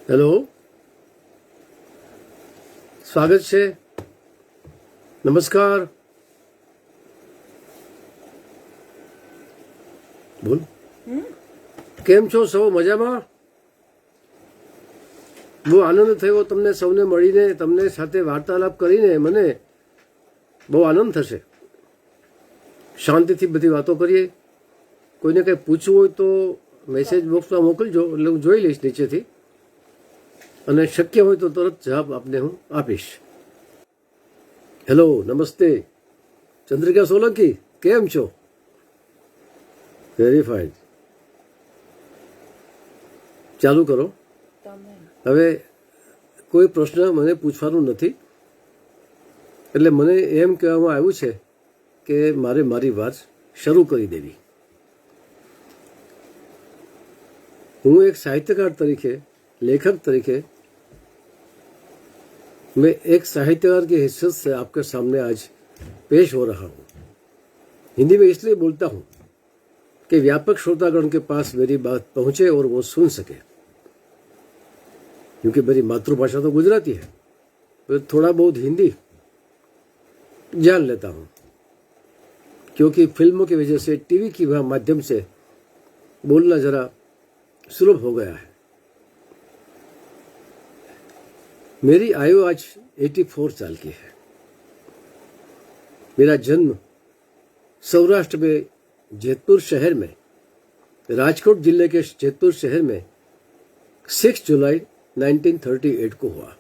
Hello, સ્વાગત છે. નમસ્કાર. બોલ, કેમ છો સૌ? મજામાં? બહુ આનંદ થયો તમને સૌને મળીને, તમને સાથે વાર્તાલાપ કરીને. મને બહુ આનંદ થશે. શાંતિથી બધી વાતો કરીએ. કોઈને કંઈ પૂછવું હોય તો મેસેજ બોક્સમાં મોકલજો, એટલે હું જોઈ લઈશ નીચેથી, અને શક્ય હોય તો તરત જવાબ આપને હું આપીશ. હેલો, નમસ્તે. ચંદ્રિકા સોલંકી, કેમ છો? Very fine. ચાલુ કરો. હવે કોઈ પ્રશ્ન મને પૂછવાનું નથી, એટલે મને એમ કહેવામાં આવ્યું છે કે મારે મારી વાત શરૂ કરી દેવી. હું એક સાહિત્યકાર તરીકે, लेखक तरीके, मैं एक साहित्यकार की हैसियत से आपके सामने आज पेश हो रहा हूँ. हिंदी में इसलिए बोलता हूँ कि व्यापक श्रोतागण के पास मेरी बात पहुंचे और वो सुन सके, क्योंकि मेरी मातृभाषा तो गुजराती है, मैं थोड़ा बहुत हिंदी जान लेता हूँ, क्योंकि फिल्मों की वजह से टीवी की वह माध्यम से बोलना जरा सुलभ हो गया है. मेरी आयु आज 84 साल की है. मेरा जन्म सौराष्ट्र में जेतपुर शहर में, राजकोट जिले के जेतपुर शहर में 6 जुलाई 1938 को हुआ.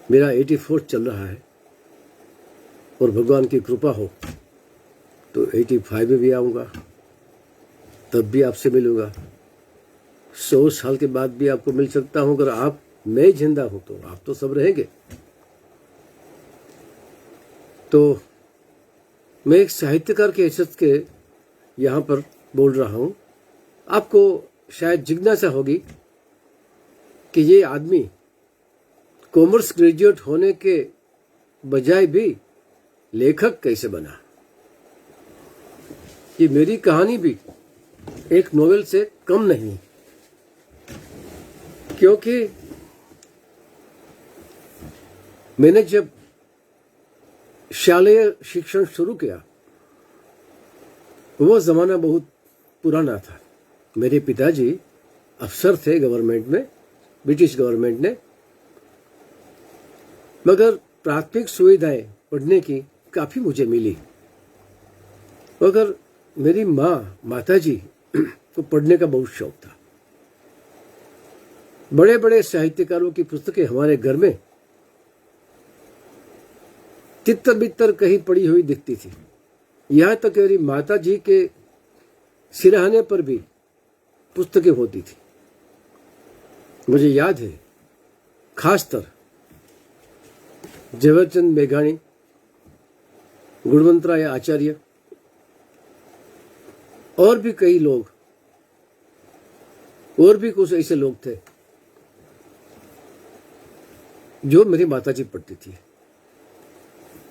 मेरा 84 चल रहा है, और भगवान की कृपा हो तो 85 में भी आऊँगा, तब भी आपसे मिलूंगा. 100 साल के बाद भी आपको मिल सकता हूँ. अगर आप, मैं जिंदा हूं तो आप तो सब रहेंगे. तो मैं एक साहित्यकार की हैसियत के यहां पर बोल रहा हूं. आपको शायद जिज्ञासा होगी कि ये आदमी कॉमर्स ग्रेजुएट होने के बजाय भी लेखक कैसे बना. ये मेरी कहानी भी एक नोवेल से कम नहीं, क्योंकि मैंने जब शालेय शिक्षण शुरू किया, वो जमाना बहुत पुराना था. मेरे पिताजी अफसर थे गवर्नमेंट में, ब्रिटिश गवर्नमेंट ने, मगर प्राथमिक सुविधाएं पढ़ने की काफी मुझे मिली. मगर मेरी माताजी को पढ़ने का बहुत शौक था. बड़े बड़े साहित्यकारों की पुस्तकें हमारे घर में तितर बितर कहीं पड़ी हुई दिखती थी. यहां तक मेरी माता जी के सिरहाने पर भी पुस्तकें होती थी. मुझे याद है खासतर झवेरचंद मेघाणी, गुणवंतराय आचार्य और भी कई लोग, और भी कुछ ऐसे लोग थे जो मेरी माताजी पढ़ती थी.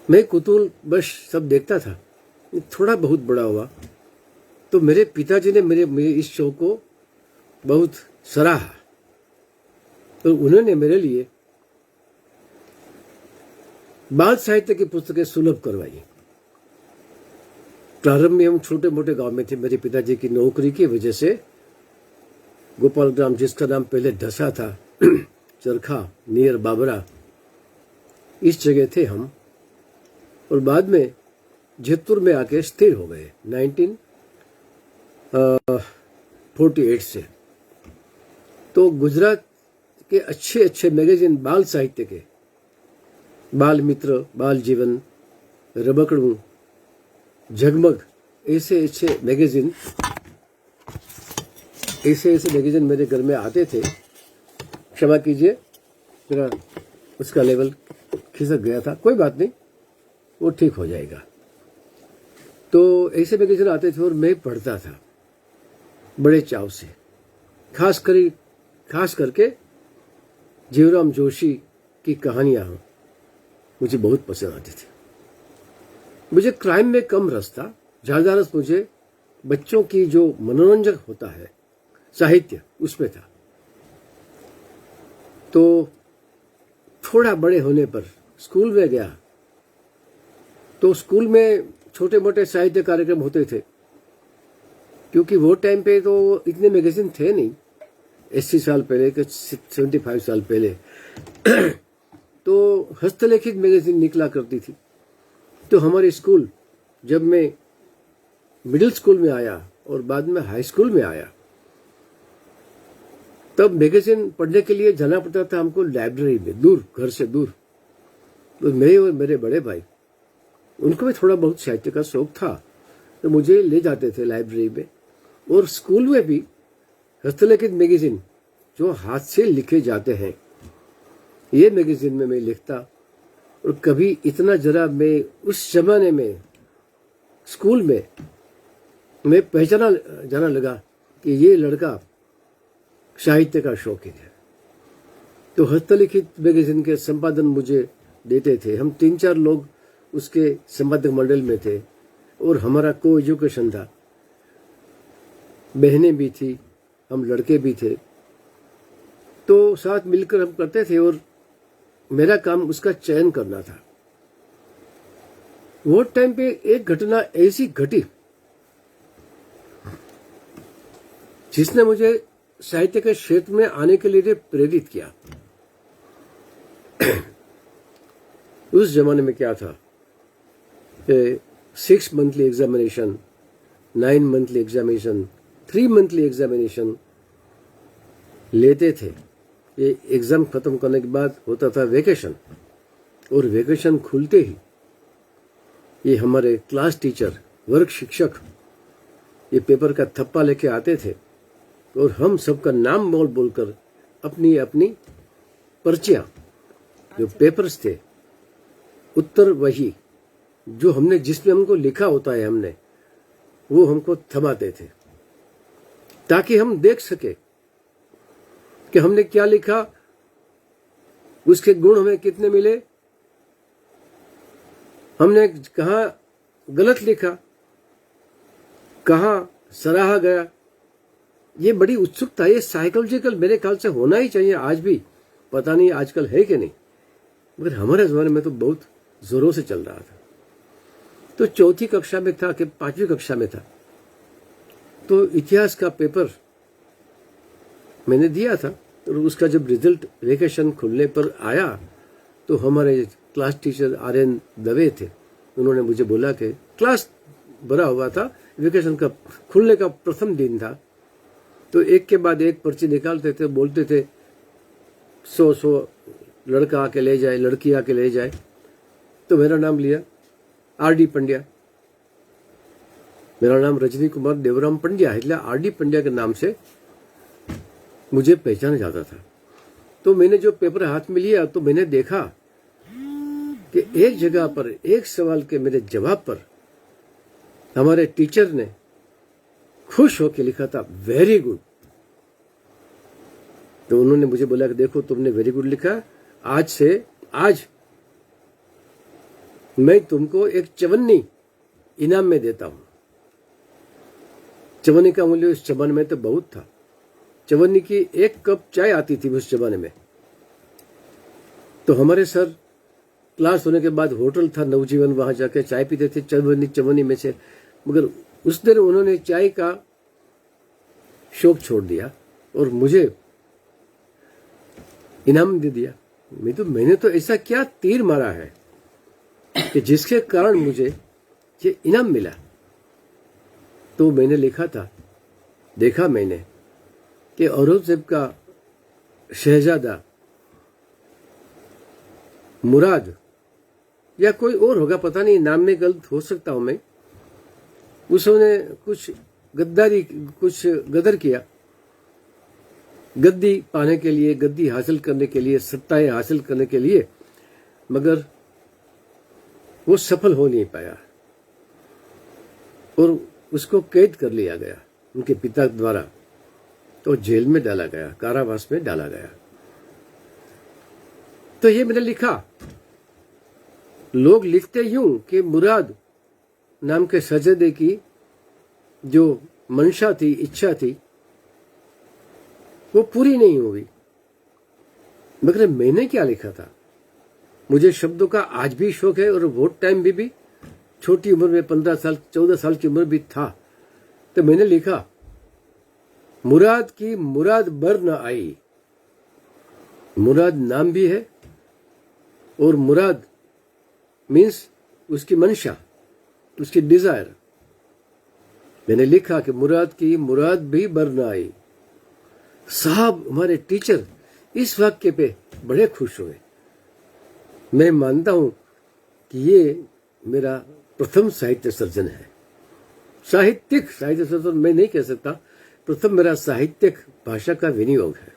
मैं कुतूहल बस सब देखता था. थोड़ा बहुत बड़ा हुआ तो मेरे पिताजी ने मेरे इस शो को बहुत सराहा, तो उन्होंने मेरे लिए बाल साहित्य की पुस्तकें सुलभ करवाई. प्रारंभ में हम छोटे मोटे गांव में थे. मेरे पिताजी की नौकरी की वजह से गोपाल ग्राम, जिसका नाम पहले ढसा था, चरखा नियर बाबरा, इस जगह थे हम, और बाद में जेतपुर में आके स्थिर हो गए 1948 से. तो गुजरात के अच्छे अच्छे मैगजीन बाल साहित्य के, बाल मित्र, बाल जीवन, रबकड़ू, जगमग, ऐसे अच्छे मैगजीन मेरे घर में आते थे. क्षमा कीजिए, मेरा उसका लेवल खिसक गया था. कोई बात नहीं, वो ठीक हो जाएगा. तो ऐसे मैगजीन आते थे और मैं पढ़ता था बड़े चाव से. खास करके जीवराम जोशी की कहानियां मुझे बहुत पसंद आती थी. मुझे क्राइम में कम रस था. ज्यादा रस मुझे बच्चों की जो मनोरंजक होता है साहित्य, उसमें था. तो थोड़ा बड़े होने पर स्कूल में गया, तो स्कूल में छोटे मोटे साहित्य कार्यक्रम होते थे, क्योंकि वो टाइम पे तो इतने मैगजीन थे नहीं, 80 साल पहले के 75 साल पहले तो हस्तलिखित मैगजीन निकला करती थी। तो हमारे स्कूल, जब मैं मिडिल स्कूल में आया और बाद में हाई स्कूल में आया, तब मैगजीन पढ़ने के लिए जाना पड़ता था हमको लाइब्रेरी में, दूर, घर से दूर। तो मैं और मेरे बड़े भाई, उनको भी थोड़ा बहुत साहित्य का शौक था, तो मुझे ले जाते थे लाइब्रेरी में। और स्कूल में भी हस्तलिखित मैगजीन जो हाथ से लिखे जाते हैं, ये मैगजीन में मैं लिखता। और कभी इतना जरा मैं उस जमाने में स्कूल में मैं पहचाना जाना लगा कि ये लड़का साहित्य का शौकीन है। तो हस्तलिखित मैगजीन के संपादन मुझे देते थे। हम 3-4 लोग उसके संपादक मंडल में थे और हमारा को एजुकेशन था। बहनें भी थी, हम लड़के भी थे, तो साथ मिलकर हम करते थे और मेरा काम उसका चयन करना था। वो टाइम पे एक घटना ऐसी घटी जिसने मुझे साहित्य के क्षेत्र में आने के लिए प्रेरित किया। उस जमाने में क्या था, 6 monthly examination, 9 monthly examination, 3 monthly examination लेते थे। ये एग्जाम खत्म करने के बाद होता था वेकेशन, और वेकेशन खुलते ही ये हमारे क्लास टीचर, वर्ग शिक्षक, ये पेपर का थप्पा लेके आते थे और हम सबका नाम बोल बोलकर अपनी अपनी पर्चियां, जो पेपर्स थे, उत्तर वही जो हमने, जिसमें हमको लिखा होता है हमने, वो हमको थमाते थे ताकि हम देख सके कि हमने क्या लिखा, उसके गुण हमें कितने मिले, हमने कहाँ गलत लिखा, कहाँ सराहा गया। ये बड़ी उत्सुकता, ये साइकोलॉजिकल मेरे ख्याल से होना ही चाहिए आज भी, पता नहीं आजकल है कि नहीं, मगर हमारे जमाने में तो बहुत जोरों से चल रहा था। तो 4th कक्षा में था कि 5वीं कक्षा में था, तो इतिहास का पेपर मैंने दिया था। और उसका जब रिजल्ट वेकेशन खुलने पर आया, तो हमारे क्लास टीचर RN दवे थे, उन्होंने मुझे बोला कि क्लास भरा हुआ था, वेकेशन का खुलने का प्रथम दिन था, तो एक के बाद एक पर्ची निकालते थे, बोलते थे 100 लड़का आके ले जाए, लड़की आके ले जाए। तो मेरा नाम लिया, RD पंड्या। मेरा नाम रजनी कुमार देवराम पंड्या है, इसलिए RD पंड्या के नाम से मुझे पहचाना जाता था। तो मैंने जो पेपर हाथ में लिया, तो मैंने देखा कि एक जगह पर एक सवाल के मेरे जवाब पर हमारे टीचर ने खुश होकर लिखा था वेरी गुड। तो उन्होंने मुझे बोला कि देखो तुमने वेरी गुड लिखा, आज मैं तुमको एक चवन्नी इनाम में देता हूं। चवन्नी का मूल्य उस जमाने में तो बहुत था। चवन्नी की 1 कप चाय आती थी उस जमाने में। तो हमारे सर क्लास होने के बाद होटल था नवजीवन, वहां जाके चाय पीते थे चवन्नी में से। मगर उस दिन उन्होंने चाय का शौक छोड़ दिया और मुझे इनाम दे दिया। मैंने तो ऐसा क्या तीर मारा है कि जिसके कारण मुझे ये इनाम मिला। तो मैंने लिखा था, देखा मैंने कि औरंगजेब का शहजादा मुराद या कोई और होगा, पता नहीं, नाम में गलत हो सकता हूं मैं, उसने कुछ गदर किया गद्दी पाने के लिए, गद्दी हासिल करने के लिए, सत्ताएं हासिल करने के लिए, मगर वो सफल हो नहीं पाया और उसको कैद कर लिया गया उनके पिता द्वारा। तो जेल में डाला गया, कारावास में डाला गया। तो ये मैंने लिखा। लोग लिखते यूं कि मुराद नाम के शहजादे की जो मंशा थी, इच्छा थी, वो पूरी नहीं हुई। मगर मैंने क्या लिखा था, मुझे शब्दों का आज भी शौक है, और वो टाइम भी छोटी उम्र में 15 साल 14 साल की उम्र भी था, तो मैंने लिखा, मुराद की मुराद बर न आई। मुराद नाम भी है, और मुराद मीन्स उसकी मंशा, उसकी डिजायर। मैंने लिखा कि मुराद की मुराद भी बर न आई। साहब, हमारे टीचर इस वाक्य पे बड़े खुश हुए। मैं मानता हूं कि ये मेरा प्रथम साहित्य सर्जन है। साहित्यिक साहित्य सर्जन मैं नहीं कह सकता, प्रथम मेरा साहित्यिक भाषा का विनियोग है।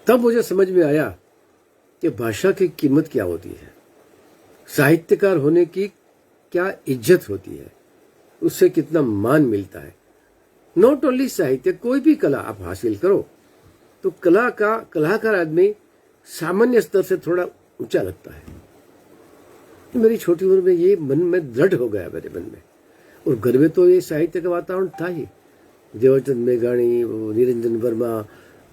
तब मुझे समझ में आया कि भाषा की कीमत क्या होती है, साहित्यकार होने की क्या इज्जत होती है, उससे कितना मान मिलता है। नॉट ओनली साहित्य, कोई भी कला आप हासिल करो तो कलाकार आदमी सामान्य स्तर से थोड़ा ऊंचा लगता है। मेरी छोटी उम्र में ये मन में दृढ़ हो गया मेरे मन में, और घर में तो ये साहित्य का वातावरण था ही। देवचंद मेघाणी, निरंजन वर्मा,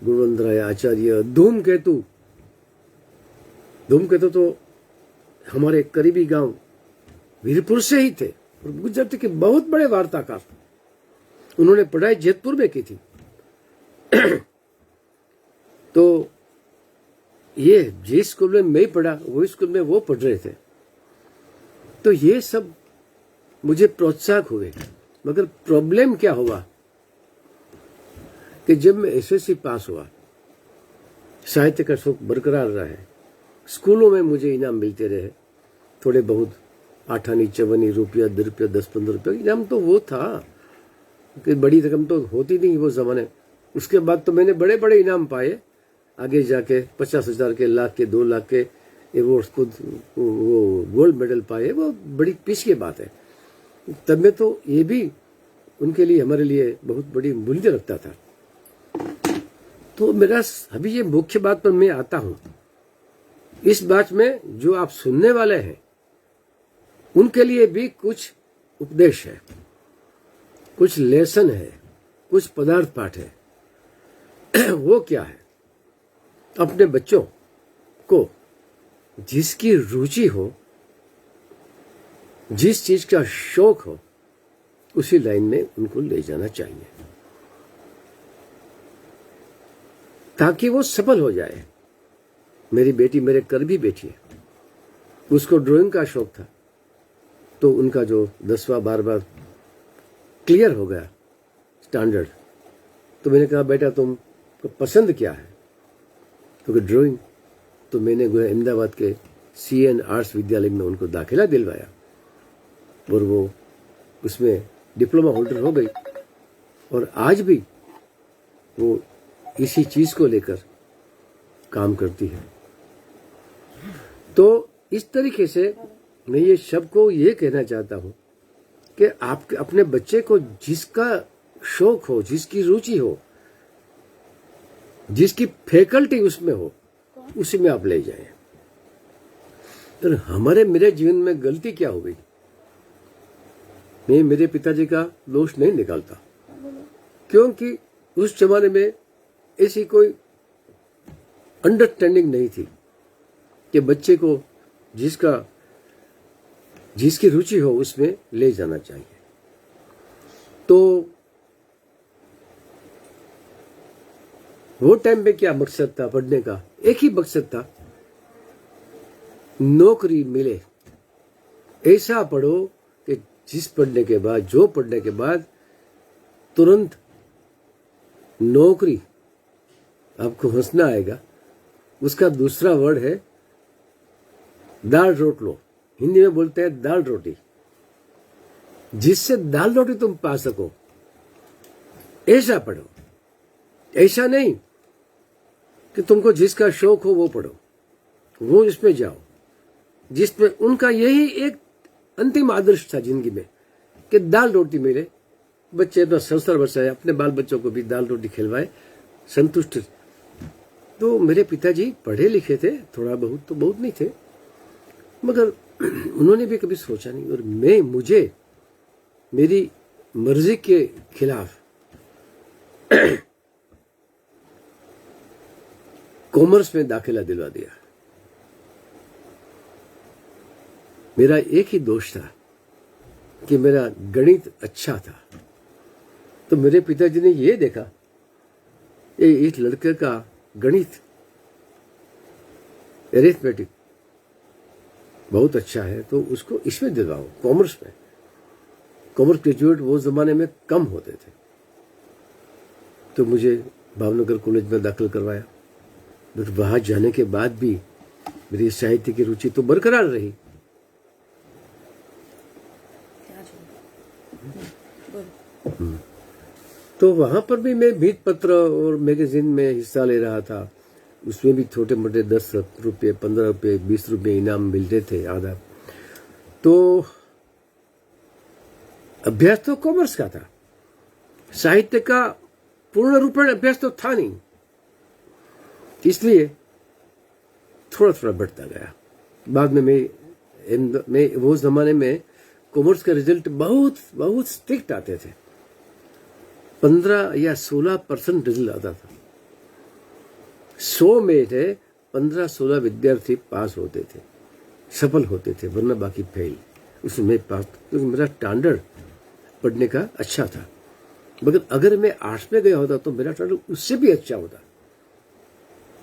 गुणवंत राय आचार्य, धूमकेतु तो हमारे करीबी गांव वीरपुर से ही थे, और गुजरात के बहुत बड़े वार्ताकार। उन्होंने पढ़ाई जैतपुर में की थी। तो ये जिस स्कूल में मैं पढ़ा, वही स्कूल में वो पढ़ रहे थे। तो ये सब मुझे प्रोत्साहक हुए। मगर प्रॉब्लम क्या हुआ कि जब मैं एसएससी पास हुआ, साहित्य का शौक बरकरार रहा है, स्कूलों में मुझे इनाम मिलते रहे, थोड़े बहुत 8 आनी 54 रुपया, 10 रुपया, 10-15 रुपया इनाम। तो वो था कि बड़ी रकम तो होती नहीं वो जमाने। उसके बाद तो मैंने बड़े बड़े इनाम पाए, आगे जाके 50,000 के, लाख के, 2 लाख के अवार्ड, खुद वो गोल्ड मेडल पाए, वो बड़ी पीस की बात है। तब में तो ये भी उनके लिए, हमारे लिए बहुत बड़ी मूल्य रखता था। तो मेरा अभी ये मुख्य बात पर मैं आता हूं। इस बात में जो आप सुनने वाले हैं उनके लिए भी कुछ उपदेश है, कुछ लेसन है, कुछ पदार्थ पाठ है। वो क्या है, अपने बच्चों को जिसकी रुचि हो, जिस चीज का शौक हो, उसी लाइन में उनको ले जाना चाहिए ताकि वो सफल हो जाए। मेरी बेटी मेरे कर भी बैठी है, उसको ड्राइंग का शौक था, तो उनका जो 10वां 12वां क्लियर हो गया स्टैंडर्ड। तो मैंने कहा, बेटा तुम पसंद क्या है? क्योंकि ड्राइंग। तो मैंने अहमदाबाद के CN आर्ट्स विद्यालय में उनको दाखिला दिलवाया, और वो उसमें डिप्लोमा होल्डर हो गई, और आज भी वो इसी चीज को लेकर काम करती है। तो इस तरीके से मैं ये सबको ये कहना चाहता हूं कि आप अपने बच्चे को जिसका शौक हो, जिसकी रुचि हो, जिसकी फैकल्टी उसमें हो, उसी में आप ले जाएं। तो मेरे जीवन में गलती क्या हो गई, मैं मेरे पिताजी का दोष नहीं निकालता, क्योंकि उस जमाने में ऐसी कोई अंडरस्टैंडिंग नहीं थी कि बच्चे को जिसकी रुचि हो उसमें ले जाना चाहिए। तो वो टाइम पे क्या मकसद था पढ़ने का? एक ही मकसद था, नौकरी मिले। ऐसा पढ़ो कि जो पढ़ने के बाद तुरंत नौकरी, आपको हंसना आएगा, उसका दूसरा वर्ड है दाल रोटलो। हिंदी में बोलते हैं दाल रोटी। जिससे दाल रोटी तुम पा सको, ऐसा पढ़ो। ऐसा नहीं कि तुमको जिसका शौक हो वो पढ़ो, वो इसमें जाओ, जिसमें उनका यही एक अंतिम आदर्श था जिंदगी में कि दाल रोटी मिले, बच्चे अपना संसार बसाए, अपने बाल बच्चों को भी दाल रोटी खिलवाए, संतुष्ट। तो मेरे पिताजी पढ़े लिखे थे, थोड़ा बहुत, तो बहुत नहीं थे, मगर उन्होंने भी कभी सोचा नहीं। और मुझे मेरी मर्जी के खिलाफ कॉमर्स में दाखिला दिलवा दिया। मेरा एक ही दोष था कि मेरा गणित अच्छा था। तो मेरे पिताजी ने ये देखा इस लड़के का गणित एरिथमेटिक बहुत अच्छा है, तो उसको इसमें दिलवाओ, कॉमर्स में। कॉमर्स ग्रेजुएट वो जमाने में कम होते थे। तो मुझे भावनगर कॉलेज में दाखिल करवाया। बट वहां जाने के बाद भी मेरी साहित्य की रुचि तो बरकरार रही। तो वहां पर भी मैं भीत पत्र और मैगजीन में हिस्सा ले रहा था। उसमें भी छोटे मोटे 10 रुपये, 15 रुपये, 20 रुपये इनाम मिलते थे आधा। तो अभ्यास तो कॉमर्स का था, साहित्य का पूर्ण रूपेण अभ्यास तो था नहीं, इसलिए थोड़ा थोड़ा बढ़ता गया। बाद में मैं वो जमाने में कॉमर्स का रिजल्ट बहुत बहुत स्ट्रिक्ट आते थे। 15 या 16% रिजल्ट आता था। 100 में थे 15-16 विद्यार्थी पास होते थे, सफल होते थे, वरना बाकी फेल। उसमें पास, क्योंकि मेरा स्टैंडर्ड पढ़ने का अच्छा था। मगर अगर मैं आर्ट्स में गया होता तो मेरा स्टैंडर्ड उससे भी अच्छा होता।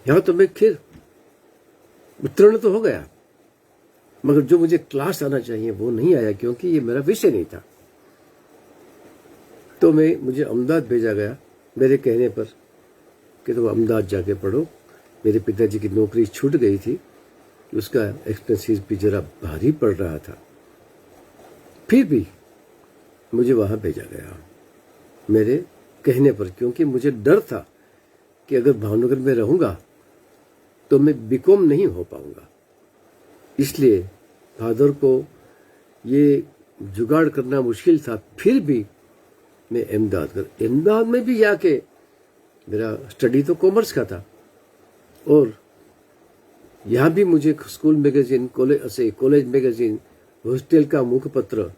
यहां तो मैं खैर उत्तीर्ण तो हो गया, मगर जो मुझे क्लास आना चाहिए वो नहीं आया, क्योंकि ये मेरा विषय नहीं था। तो मुझे अहमदाबाद भेजा गया मेरे कहने पर कि तुम अहमदाबाद जाके पढ़ो। मेरे पिताजी की नौकरी छूट गई थी, उसका एक्सपेंसेस भी जरा भारी पड़ रहा था। फिर भी मुझे वहां भेजा गया मेरे कहने पर, क्योंकि मुझे डर था कि अगर भावनगर में रहूंगा तो मैं बीकॉम नहीं हो पाऊंगा। इसलिए फादर को ये जुगाड़ करना मुश्किल था। फिर भी मैं अहमदाबाद में भी जाके, मेरा स्टडी तो कॉमर्स का था, और यहां भी मुझे school magazine, college magazine, hostel का मुखपत्र,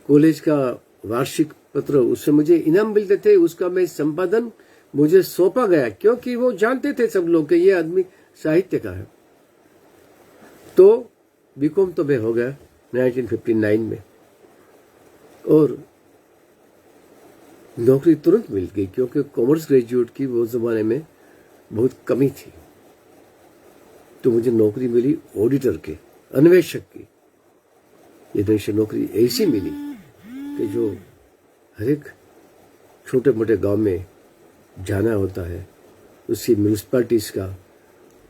कॉलेज का वार्षिक पत्र, उससे मुझे इनाम मिलते थे। उसका मैं संपादन मुझे सौंपा गया, क्योंकि वो जानते थे सब लोग कि ये आदमी साहित्य का है। तो बीकॉम तो मैं हो गया 1959 में, और नौकरी तुरंत मिल गई, क्योंकि कॉमर्स ग्रेजुएट की वो जमाने में बहुत कमी थी। तो मुझे नौकरी मिली ऑडिटर के, अन्वेषक की। ये नौकरी ऐसी मिली कि जो हर एक छोटे मोटे गांव में जाना होता है, उसकी म्यूनिसिपैलिटीज का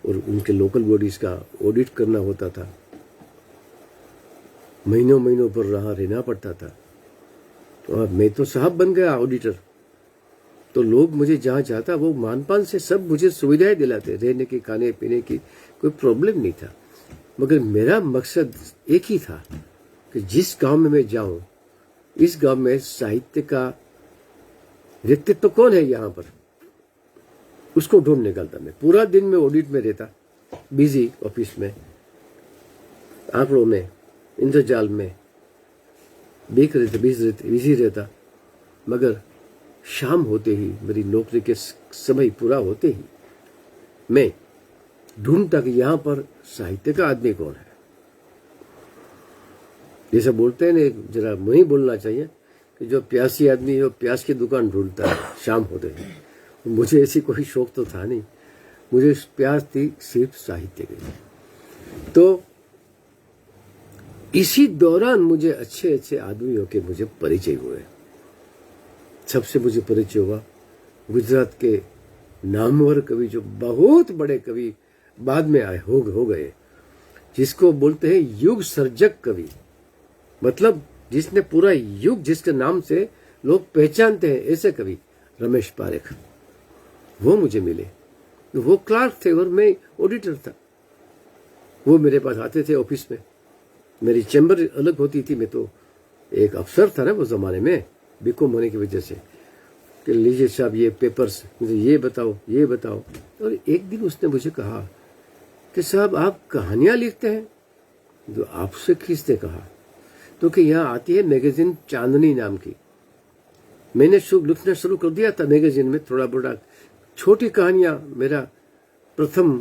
और उनके लोकल बॉडीज का ऑडिट करना होता था। महीनों महीनों पर रहना पड़ता था। तो मैं तो साहब बन गया ऑडिटर। तो लोग मुझे जहां जाता वो मानपान से सब मुझे सुविधाएं दिलाते, रहने की, खाने पीने की कोई प्रॉब्लम नहीं था। मगर मेरा मकसद एक ही था कि जिस गांव में मैं जाऊं, इस गांव में साहित्य का व्यक्तित्व तो कौन है यहां पर, उसको ढूंढ निकालता। मैं पूरा दिन में ऑडिट में रहता, बिजी ऑफिस में, आंकड़ों में, इंद्रजाल में बिजी रहता। मगर शाम होते ही, मेरी नौकरी के समय पूरा होते ही, मैं ढूंढता कि यहां पर साहित्य का आदमी कौन है। जैसे बोलते हैं ना, जरा वही बोलना चाहिए कि जो प्यासी आदमी है वो प्यास की दुकान ढूंढता है शाम होते ही। मुझे ऐसी कोई शौक तो था नहीं, मुझे प्यास थी सिर्फ साहित्य की। तो इसी दौरान मुझे अच्छे अच्छे आदमियों के मुझे परिचय हुए। सबसे मुझे परिचय हुआ गुजरात के नामवर कवि, जो बहुत बड़े कवि बाद में आए हो गए, जिसको बोलते हैं युग सर्जक कवि। मतलब जिसने पूरा युग, जिसके नाम से लोग पहचानते हैं, ऐसे कवि रमेश पारेख, वो मुझे मिले। वो क्लार्क थे और मैं ऑडिटर था। वो मेरे पास आते थे ऑफिस में, मेरी चैम्बर अलग होती थी। मैं तो एक अफसर था ना वो जमाने में, बीकॉम होने की वजह से, कि लीजिए साहब ये पेपर्स, मुझे ये बताओ। और एक दिन उसने मुझे कहा कि साहब आप कहानियां लिखते हैं? तो आपसे किसने कहा? तो कि यहाँ आती है मैगजीन चांदनी नाम की। मैंने लिखना शुरू कर दिया था मैगजीन में, थोड़ा बड़ा छोटी कहानियां। मेरा प्रथम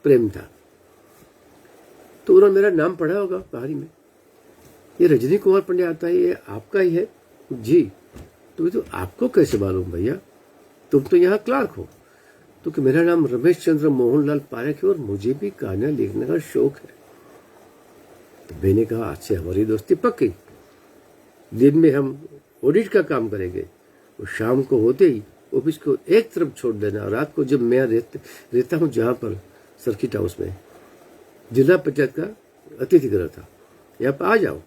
प्रेम था। तो उन्होंने मेरा नाम पढ़ा होगा कहानी में, ये रजनी कुमार पंड्या आता है, ये आपका ही है जी। तो आपको कैसे मालूम भैया, तुम तो यहाँ क्लार्क हो। तो कि मेरा नाम रमेश चंद्र मोहनलाल पारेख है और मुझे भी कहानियां लिखने का शौक है। तो मैंने कहा आज से हमारी दोस्ती पक्की, दिन में हम ऑडिट का काम करेंगे और शाम को होते ही ऑफिस को एक तरफ छोड़ देना। रात को जब मैं रहता हूँ जहाँ पर सर्किट हाउस में, जिला पंचायत का अतिथि गृह था, यहाँ पर आ जाओ,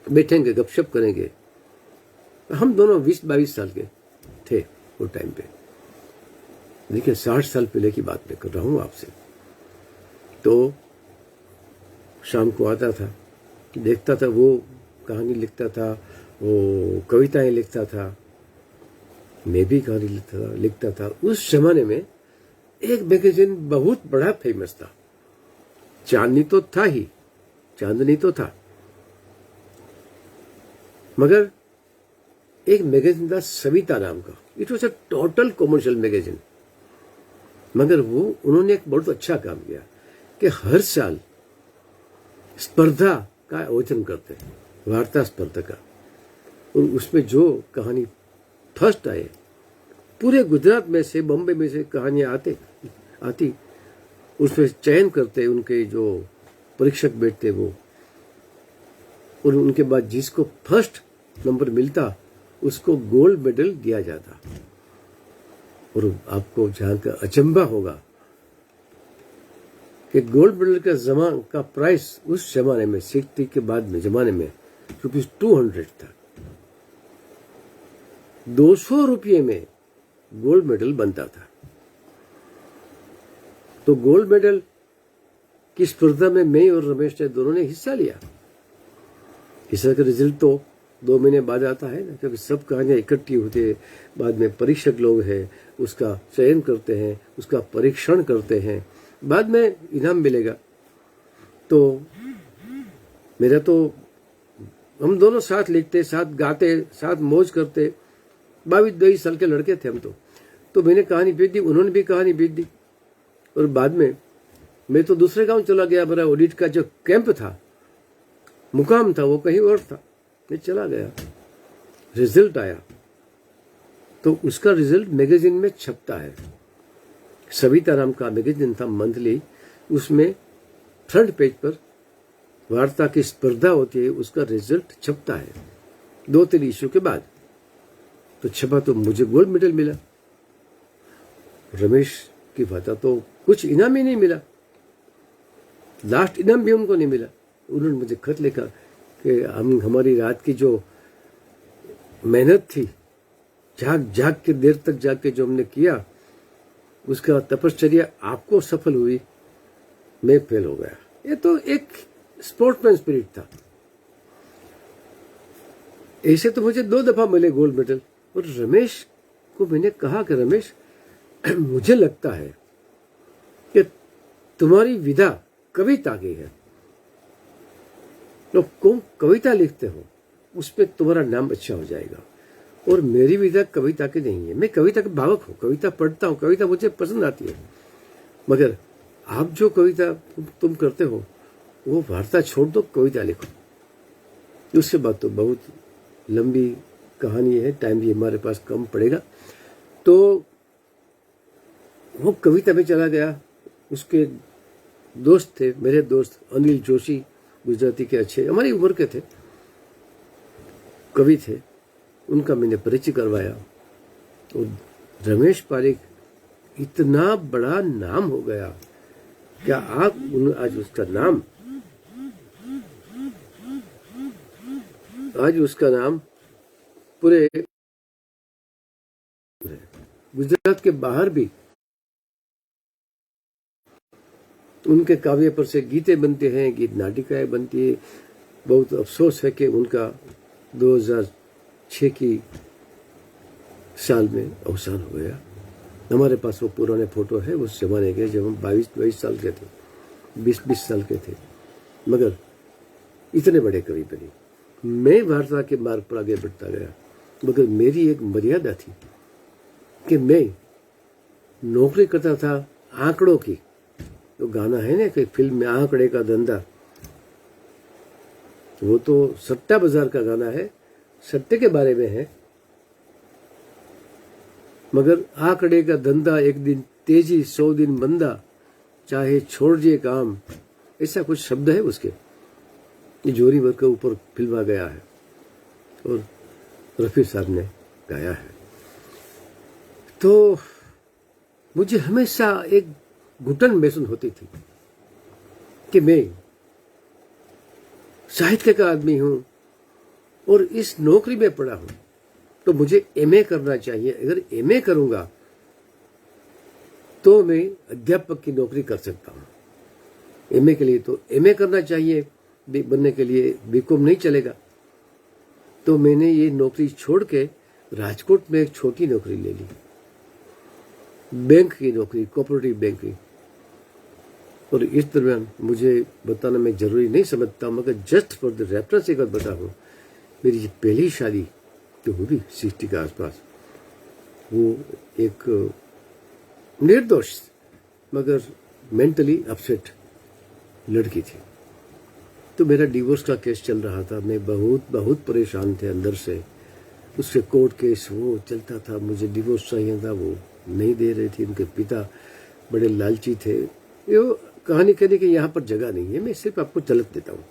बैठेंगे, गपशप करेंगे। हम दोनों 20-22 साल के थे वो टाइम पे। देखिए 60 साल पहले की बात मैं कर रहा हूँ आपसे। तो शाम को आता था, देखता था, वो कहानी लिखता था, वो कविताएं लिखता था, मैं भी कहानी लिखता था। उस जमाने में एक मैगजीन बहुत बड़ा फेमस था, चांदनी तो था ही, चांदनी तो था, मगर एक मैगजीन था सविता नाम का। It was a total commercial magazine. मगर वो उन्होंने एक बहुत अच्छा काम किया कि हर साल स्पर्धा का आयोजन करते हैं, वार्ता स्पर्धा का, और उसमें जो कहानी फर्स्ट आए, पूरे गुजरात में से, बॉम्बे में से कहानियां आती, उसमें चयन करते उनके जो परीक्षक बैठते वो, और उनके बाद जिसको फर्स्ट नंबर मिलता उसको गोल्ड मेडल दिया जाता। और आपको जानकर अचंभा होगा कि गोल्ड मेडल का प्राइस उस जमाने में, 60 के बाद में जमाने में ₹200 था। 200 रुपये में गोल्ड मेडल बनता था। तो गोल्ड मेडल की स्पर्धा में मैं और रमेश ने दोनों ने हिस्सा लिया। हिस्सा का रिजल्ट तो 2 महीने बाद आता है ना, क्योंकि सब कहानियां इकट्ठी होती है, बाद में परीक्षक लोग हैं, उसका चयन करते हैं, उसका परीक्षण करते हैं, बाद में इनाम मिलेगा। तो मेरा तो, हम दोनों साथ लिखते, साथ गाते, साथ मौज करते, 22-23 साल के लड़के थे हम तो मैंने कहानी भेज दी, उन्होंने भी कहानी भेज दी। और बाद में मैं तो दूसरे गांव चला गया, मेरा ऑडिट का जो कैंप था, मुकाम था, वो कहीं और था, मैं चला गया। रिजल्ट आया तो उसका रिजल्ट मैगजीन में छपता है। सविता नाम का मैगजीन था, मंथली, उसमें फ्रंट पेज पर वार्ता की स्पर्धा होती है, उसका रिजल्ट छपता है 2-3 इश्यू के बाद। तो छपा तो मुझे गोल्ड मेडल मिला। रमेश की वार्ता तो कुछ इनाम ही नहीं मिला, लास्ट इनाम भी उनको नहीं मिला। उन्होंने मुझे खत लिखा कि हमारी रात की जो मेहनत थी, जाग के देर तक जाग के जो हमने किया, उसका तपश्चर्या आपको सफल हुई, मैं फेल हो गया। ये तो एक स्पोर्ट्समैन स्पिरिट था। ऐसे तो मुझे 2 दफा मिले गोल्ड मेडल। और रमेश को मैंने कहा कि रमेश, मुझे लगता है कि तुम्हारी विधा कविता की है, तो कविता लिखते हो, उसमें तुम्हारा नाम अच्छा हो जाएगा। और मेरी विधा कविता की नहीं है, मैं कविता के भावक हूँ, कविता पढ़ता हूँ, कविता मुझे पसंद आती है, मगर आप जो कविता तुम करते हो वो वार्ता छोड़ दो, कविता लिखो। उसके बाद तो बहुत लंबी कहानी है, टाइम भी हमारे पास कम पड़ेगा। तो वो कविता में चला गया। उसके दोस्त थे, मेरे दोस्त अनिल जोशी, गुजराती के अच्छे, हमारी उम्र के थे, कवि थे, उनका मैंने परिचय करवाया। और रमेश पारेख इतना बड़ा नाम हो गया, क्या आप आज उसका नाम पूरे गुजरात के बाहर भी उनके काव्य पर से गीतें बनते हैं, गीत नाटिकाएं बनती है। बहुत अफसोस है कि उनका 2006 की साल में अवसान हो गया। हमारे पास वो पुराने फोटो है उस जमाने के, जब हम 22 साल के थे, 20 साल के थे, मगर इतने बड़े कवि बने। मैं वार्ता के मार्ग पर आगे बढ़ता गया, मगर मेरी एक मर्यादा थी कि मैं नौकरी करता था आंकड़ों की, तो गाना है ना कि फिल्म में आंकड़े का धंधा, वो तो सट्टा बाजार का गाना है, सट्टे के बारे में है। मगर आंकड़े का धंधा, एक दिन तेजी 100 दिन मंदा, चाहे छोड़ जे काम, ऐसा कुछ शब्द है उसके। ये जोरी वर्ग के ऊपर फिल्मा गया है और रफी साहब ने गाया है। तो मुझे हमेशा एक घुटन महसूस होती थी कि मैं साहित्य का आदमी हूं और इस नौकरी में पड़ा हूं, तो मुझे एमए करना चाहिए। अगर एमए करूंगा तो मैं अध्यापक की नौकरी कर सकता हूं। एमए के लिए तो एमए करना चाहिए, बनने के लिए बीकॉम नहीं चलेगा। तो मैंने ये नौकरी छोड़ के राजकोट में एक छोटी नौकरी ले ली, बैंक की नौकरी, कोऑपरेटिव बैंक की। और इस दरमियान मुझे बताना मैं जरूरी नहीं समझता, मगर जस्ट फॉर द रेफरेंस एक बात बताऊं, मेरी पहली शादी जो हुई 60 के आसपास, वो एक निर्दोष मगर मेंटली अपसेट लड़की थी। तो मेरा डिवोर्स का केस चल रहा था, मैं बहुत परेशान थे अंदर से। उसके कोर्ट केस वो चलता था, मुझे डिवोर्स चाहिए था, वो नहीं दे रहे थे। उनके पिता बड़े लालची थे। ये कहानी कहने की यहाँ पर जगह नहीं है, मैं सिर्फ आपको झलक देता हूँ।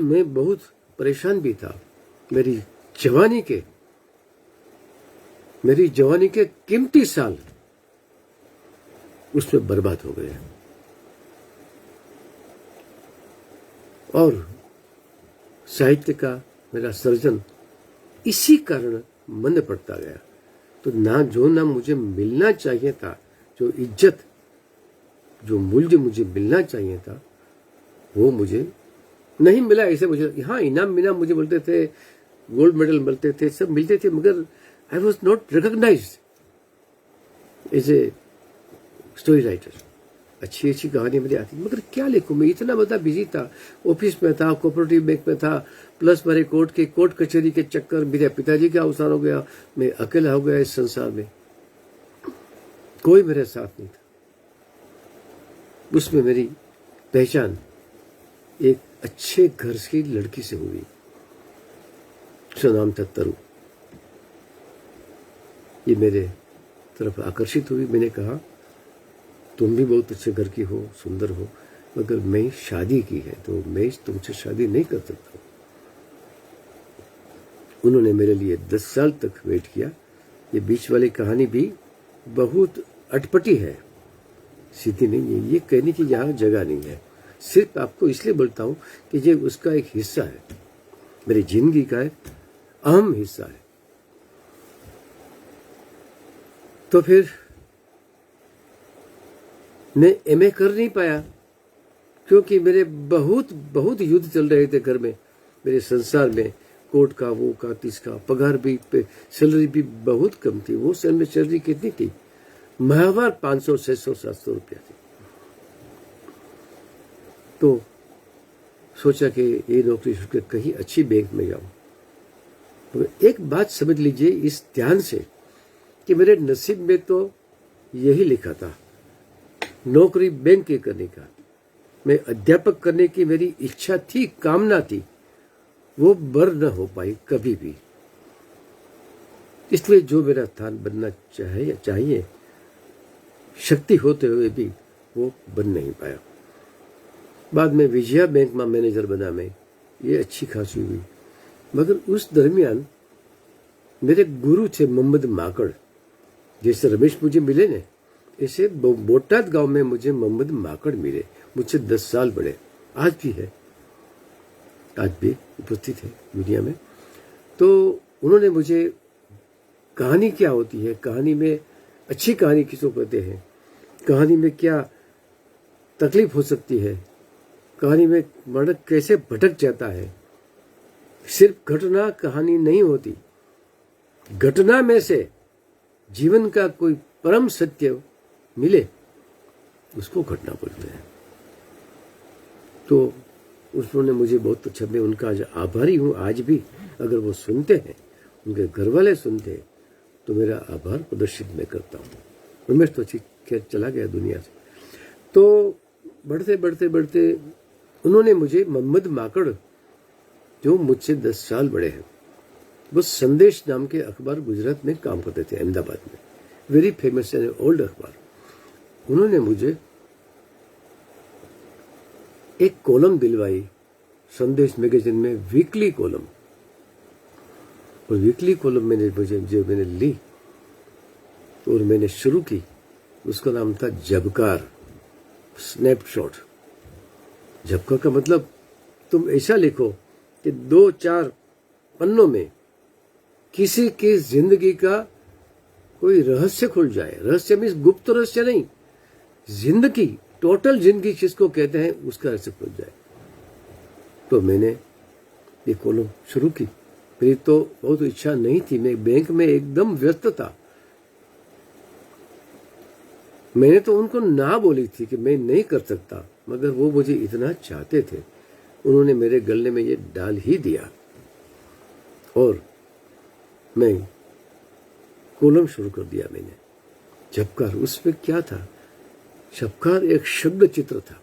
मैं बहुत परेशान भी था। मेरी जवानी के कीमती साल उसमें बर्बाद हो गए और साहित्य का मेरा सर्जन इसी कारण मंद पड़ता गया। तो ना मुझे मिलना चाहिए था, जो इज्जत, जो मूल्य मुझे मिलना चाहिए था, वो मुझे नहीं मिला। ऐसे मुझे हाँ इनाम मुझे मिलते थे, गोल्ड मेडल मिलते थे, सब मिलते थे, मगर I was not recognised as a story writer. अच्छी कहानी मेरी आती, मगर क्या लिखूं मैं, इतना बड़ा बिजी था, ऑफिस में था, कोऑपरेटिव बैंक में था, प्लस मेरे कोर्ट कचहरी के चक्कर, मेरे पिताजी का अवसान हो गया, मैं अकेला हो गया इस संसार में, कोई मेरे साथ नहीं था। उसमें मेरी पहचान एक अच्छे घर की लड़की से हुई, उसका नाम था तरु। ये मेरे तरफ आकर्षित हुई। मैंने कहा तुम भी बहुत अच्छे घर की हो, सुंदर हो, मगर मैं शादी की है तो मैं तुमसे शादी नहीं कर सकता। उन्होंने मेरे लिए 10 साल तक वेट किया। ये बीच वाली कहानी भी बहुत अटपटी है, सीधी नहीं है। ये कहने की यहाँ जगह नहीं है, सिर्फ आपको इसलिए बोलता हूं कि ये उसका एक हिस्सा है, मेरी जिंदगी का एक अहम हिस्सा है। तो फिर मैं एमए कर नहीं पाया, क्योंकि मेरे बहुत युद्ध चल रहे थे घर में, मेरे संसार में, कोर्ट का, वो का, तीसका, पगार भी, सैलरी भी बहुत कम थी। वो समय में सैलरी कितनी थी? माहवार 500, 600, 700 रुपया थी। तो सोचा कि ये नौकरी छोड़ के कहीं अच्छी बैंक में जाऊं। तो एक बात समझ लीजिए इस ध्यान से कि मेरे नसीब में तो यही लिखा था, नौकरी बैंक के करने का। मैं अध्यापक करने की मेरी इच्छा थी, कामना थी, वो बर न हो पाई कभी भी। इसलिए जो मेरा स्थान बनना चाहिए शक्ति होते हुए भी वो बन नहीं पाया। बाद में विजया बैंक में मैनेजर बना मैं, ये अच्छी खासी हुई। मगर उस दरमियान मेरे गुरु थे मोहम्मद माकड़, जैसे रमेश मुझे मिले ने, ऐसे बोटाद गांव में मुझे मोहम्मद माकड़ मिले, मुझसे 10 साल बड़े, आज भी है, आज भी उपस्थित है दुनिया में। तो उन्होंने मुझे कहानी क्या होती है, कहानी में अच्छी कहानी किसको कहते हैं, कहानी में क्या तकलीफ हो सकती है, कहानी में मर्द कैसे भटक जाता है, सिर्फ घटना कहानी नहीं होती, घटना में से जीवन का कोई परम सत्य मिले उसको घटना बोलते हैं। तो उन्होंने मुझे बहुत अच्छा, मैं उनका आज आभारी हूं। आज भी अगर वो सुनते हैं, उनके घर वाले सुनते हैं, तो मेरा आभार प्रदर्शित मैं करता हूं। रमेश तो खैर चला गया दुनिया से। तो बढ़ते बढ़ते बढ़ते उन्होंने मुझे मोहम्मद माकड़, जो मुझसे 10 साल बड़े हैं, वो संदेश नाम के अखबार गुजरात में काम करते थे, अहमदाबाद में, वेरी फेमस एंड ओल्ड अखबार। उन्होंने मुझे एक कॉलम दिलवाई संदेश मैगजीन में, वीकली कॉलम। और वीकली कॉलम मैंने ली और मैंने शुरू की, उसका नाम था जबकार, स्नैपशॉट। जबकार का मतलब तुम ऐसा लिखो कि 2-4 पन्नों में किसी की जिंदगी का कोई रहस्य खुल जाए। रहस्य मीन्स गुप्त रहस्य नहीं, जिंदगी, टोटल जिंदगी जिसको कहते हैं उसका रहस्य खुल जाए। तो मैंने ये कॉलम शुरू की। मेरी तो बहुत इच्छा नहीं थी, मैं बैंक में एकदम व्यस्त था। मैंने तो उनको ना बोली थी कि मैं नहीं कर सकता, मगर वो मुझे इतना चाहते थे, उन्होंने मेरे गले में ये डाल ही दिया। और मैं कॉलम शुरू कर दिया मैंने, झपकार। उसमें क्या था? झपकार एक शब्द चित्र था।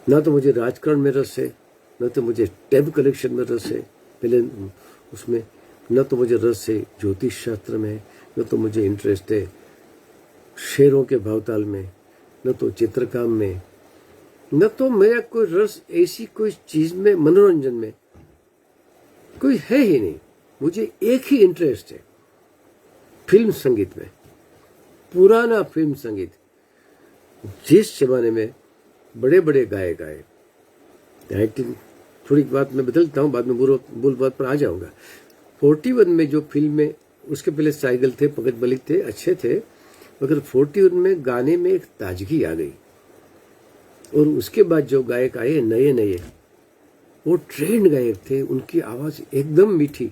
ना तो मुझे राजकारण में रस है, न तो मुझे टैब कलेक्शन में रस है पहले उसमें, न तो मुझे रस है ज्योतिष शास्त्र में, न तो मुझे इंटरेस्ट है शेरों के भावताल में, न तो चित्रकाम में, न तो मेरा कोई रस ऐसी कोई चीज में, मनोरंजन में कोई है ही नहीं। मुझे एक ही इंटरेस्ट है, फिल्म संगीत में, पुराना फिल्म संगीत। जिस जमाने में बड़े बड़े गायक आए, एक्टिंग थोड़ी बात मैं बदलता हूँ, बाद में बुल बात पर आ जाऊंगा। 41 में जो फिल्म में, उसके पहले साइकिल थे, भगत मलिक थे, अच्छे थे, मगर 41 में गाने में एक ताजगी आ गई। और उसके बाद जो गायक आए नए नए, वो ट्रेंड गायक थे, उनकी आवाज एकदम मीठी,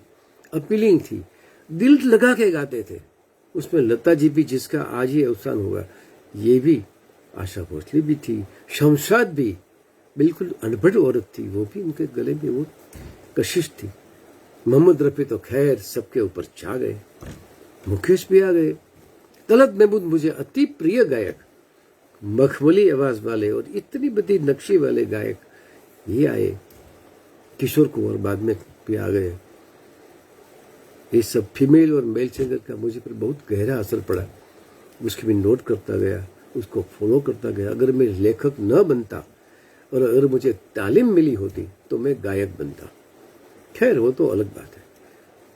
अपीलिंग थी, दिल लगा के गाते थे। उसमें लता जी भी, जिसका आज ही अवसान हुआ, ये भी, आशा भोसले भी थी, शमशाद भी, बिल्कुल अनपढ़ औरत थी, वो भी उनके गले में वो कशिश थी। मोहम्मद रफी तो खैर सबके ऊपर छा गए, मुकेश भी आ गए। तलत महमूद मुझे अति प्रिय गायक, मखमली आवाज वाले और इतनी बड़ी नक्शी वाले गायक ये आए। किशोर कुमार बाद में भी आ गए। ये सब फीमेल और मेल सिंगर का मुझे पर बहुत गहरा असर पड़ा। उसकी भी नोट करता गया, उसको फॉलो करता गया। अगर मैं लेखक न बनता और अगर मुझे तालीम मिली होती तो मैं गायक बनता। खैर वो तो अलग बात है।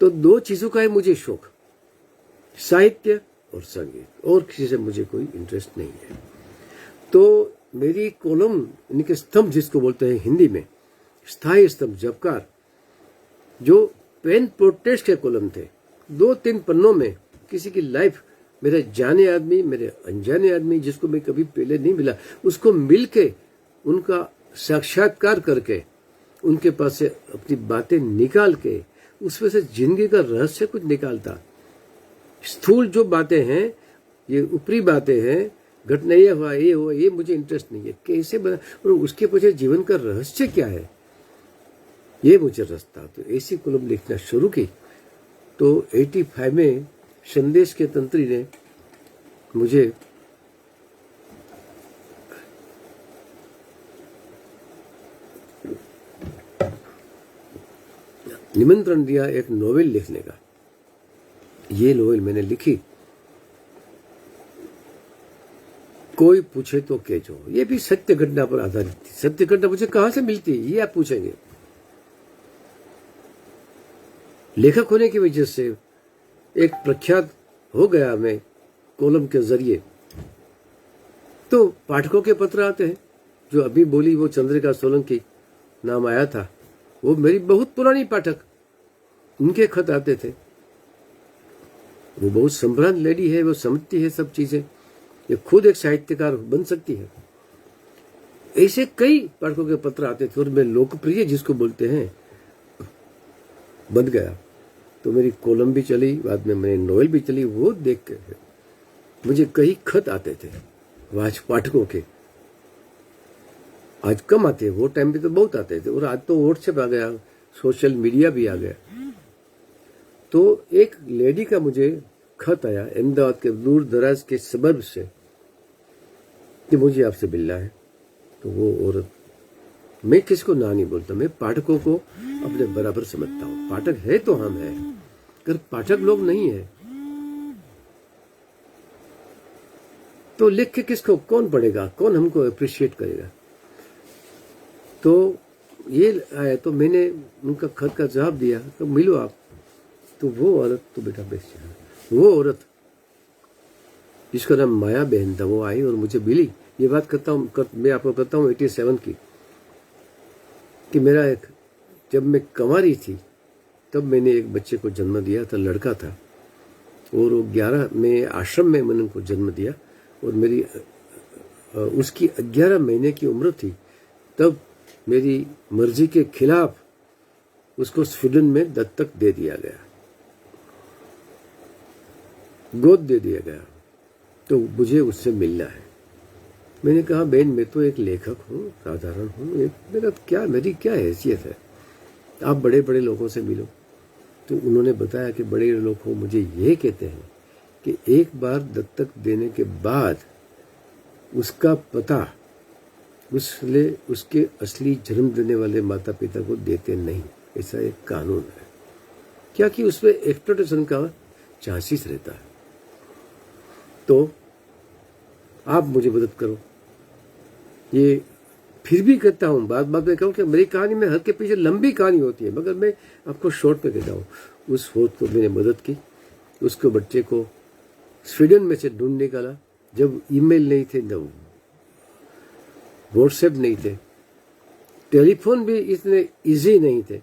तो 2 चीजों का है मुझे शौक, साहित्य और संगीत, और किसी से मुझे कोई इंटरेस्ट नहीं है। तो मेरी कॉलम, इनके स्तंभ जिसको बोलते हैं हिंदी में, स्थायी स्तंभ जबकार, जो पेन प्रोटेस्ट के कॉलम थे, 2-3 पन्नों में किसी की लाइफ, मेरे जाने आदमी, मेरे अनजाने आदमी जिसको मैं कभी पहले नहीं मिला, उसको मिलके उनका साक्षात्कार करके उनके पास से अपनी बातें निकाल के उसमें से जिंदगी का रहस्य कुछ निकालता। स्थूल जो बातें हैं, ये ऊपरी बातें हैं, घटना ये हुआ, ये मुझे इंटरेस्ट नहीं है, कैसे बना और उसके पीछे जीवन का रहस्य क्या है, ये मुझे रस था। तो ऐसी कॉलम लिखना शुरू की। तो 85 में संदेश के तंत्री ने मुझे निमंत्रण दिया एक नोवेल लिखने का। ये नोवेल मैंने लिखी, कोई पूछे तो केचो। ये भी सत्य घटना पर आधारित थी। सत्य घटना मुझे कहां से मिलती है ये आप पूछेंगे। लेखक होने की वजह से एक प्रख्यात हो गया मैं कॉलम के जरिए। तो पाठकों के पत्र आते हैं। जो अभी बोली वो चंद्रिका सोलंकी नाम आया था, वो मेरी बहुत पुरानी पाठक, उनके खत आते थे। वो बहुत संभ्रांत लेडी है, वो समझती है सब चीजें, ये खुद एक साहित्यकार बन सकती है। ऐसे कई पाठकों के पत्र आते थे और मैं लोकप्रिय जिसको बोलते हैं बन गया। तो मेरी कॉलम भी चली, बाद में मेरी नोवेल भी चली। वो देख के मुझे कई खत आते थे वाच पाठकों के। आज कम आते हैं, वो टाइम पे तो बहुत आते थे। और आज तो व्हाट्सएप आ गया, सोशल मीडिया भी आ गया। तो एक लेडी का मुझे खत आया अहमदाबाद के दूर दराज के सबर्ब से कि मुझे आपसे मिलना है, तो वो औरत, मैं किसको ना नहीं बोलता, मैं पाठकों को अपने बराबर समझता हूँ। पाठक है तो हम हैं, अगर पाठक लोग नहीं है तो लिख के किसको कौन पढ़ेगा, कौन हमको अप्रिशिएट करेगा। तो ये आया तो मैंने उनका खत का जवाब दिया, तो मिलो आप। तो वो औरत, तो बेटा बेस्ट, वो औरत जिसका नाम माया बहन था, वो आई और मुझे मिली। ये बात करता हूँ, मैं आपको करता हूँ 87 की, कि मेरा एक, जब मैं कंवारी थी तब मैंने एक बच्चे को जन्म दिया था, लड़का था, और वो 11 में आश्रम में मैंने उनको जन्म दिया, और मेरी उसकी 11 महीने की उम्र थी तब मेरी मर्जी के खिलाफ उसको स्वीडन में दत्तक दे दिया गया, गोद दे दिया गया। तो मुझे उससे मिलना है। मैंने कहा बहन, मैं तो एक लेखक हूँ, साधारण हूँ, मेरी क्या हैसियत है, आप बड़े बड़े लोगों से मिलो। तो उन्होंने बताया कि बड़े लोग मुझे ये कहते हैं कि एक बार दत्तक देने के बाद उसका पता उसके असली जन्म देने वाले माता पिता को देते नहीं, ऐसा एक कानून है, क्या कि उसमें एक्सप्लॉयटेशन का चांसेस रहता है। तो आप मुझे मदद करो। ये फिर भी कहता हूँ, बात में कहूँ कि मेरी कहानी में हर के पीछे लंबी कहानी होती है, मगर मैं आपको शॉर्ट में कहता हूँ। उस औरत को मैंने मदद की, उसको बच्चे को स्वीडन में से ढूंढ निकाला, जब ईमेल नहीं थे, जब व्हाट्सएप नहीं थे, टेलीफोन भी इतने इजी नहीं थे,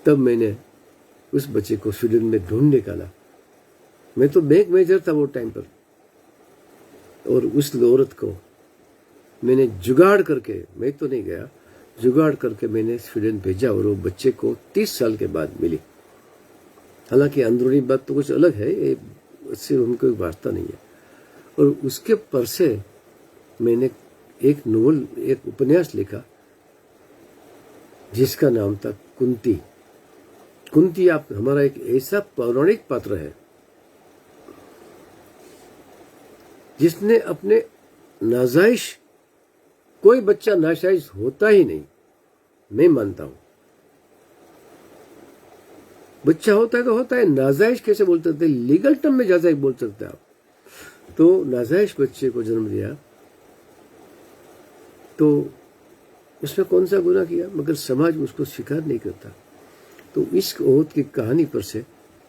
तब मैंने उस बच्चे को स्वीडन में ढूंढ निकाला। मैं तो बैंक मैनेजर था वो टाइम पर, और उस औरत को मैंने जुगाड़ करके, मैं तो नहीं गया, जुगाड़ करके मैंने स्वीडन भेजा, और वो बच्चे को 30 साल के बाद मिली। हालांकि अंदरूनी बात तो कुछ अलग है, इससे उनको वास्ता नहीं है। और उसके पर से मैंने एक नोवेल, एक उपन्यास लिखा जिसका नाम था कुंती। कुंती आप हमारा एक ऐसा पौराणिक पात्र है जिसने अपने नाजायज, कोई बच्चा नाजायज होता ही नहीं, मैं मानता हूं। बच्चा होता है तो होता है, नाजायज कैसे बोल सकते हैं, लीगल टर्म में जायज बोल सकते हैं आप। तो नाजायज बच्चे को जन्म दिया, तो उसने कौन सा गुनाह किया, मगर समाज उसको स्वीकार नहीं करता। तो इस औरत की कहानी पर से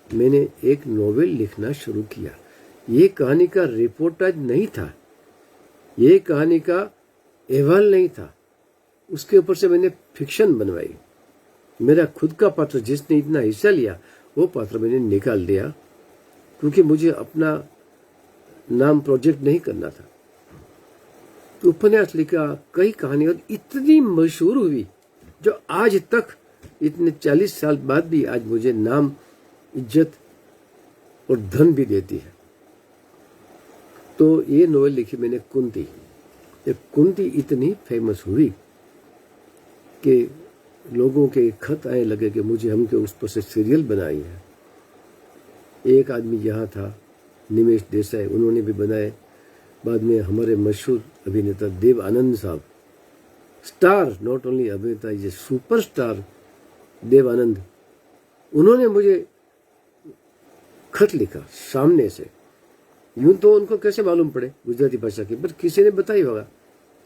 मैंने एक नोवेल लिखना शुरू किया। ये कहानी का रिपोर्टाज नहीं था, ये कहानी का अहवाल नहीं था, उसके ऊपर से मैंने फिक्शन बनवाई। मेरा खुद का पात्र जिसने इतना हिस्सा लिया, वो पात्र मैंने निकाल दिया, क्योंकि मुझे अपना नाम प्रोजेक्ट नहीं करना था। तो उपन्यास लिखा, कई कहानियां इतनी मशहूर हुई जो आज तक, इतने 40 साल बाद भी आज मुझे नाम, इज्जत और धन भी देती है। तो ये नोवेल लिखी मैंने कुंती। ये कुंती इतनी फेमस हुई कि लोगों के खत आए लगे कि मुझे हमके उस पर से सीरियल बनाई है। एक आदमी यहाँ था, निमेश देसाई, उन्होंने भी बनाए। बाद में हमारे मशहूर अभिनेता देव आनंद साहब, स्टार, नॉट ओनली अभिनेता, ये सुपरस्टार देव आनंद, उन्होंने मुझे खत लिखा सामने से। यूं तो उनको कैसे मालूम पड़े गुजराती भाषा की, पर किसी ने बताई होगा,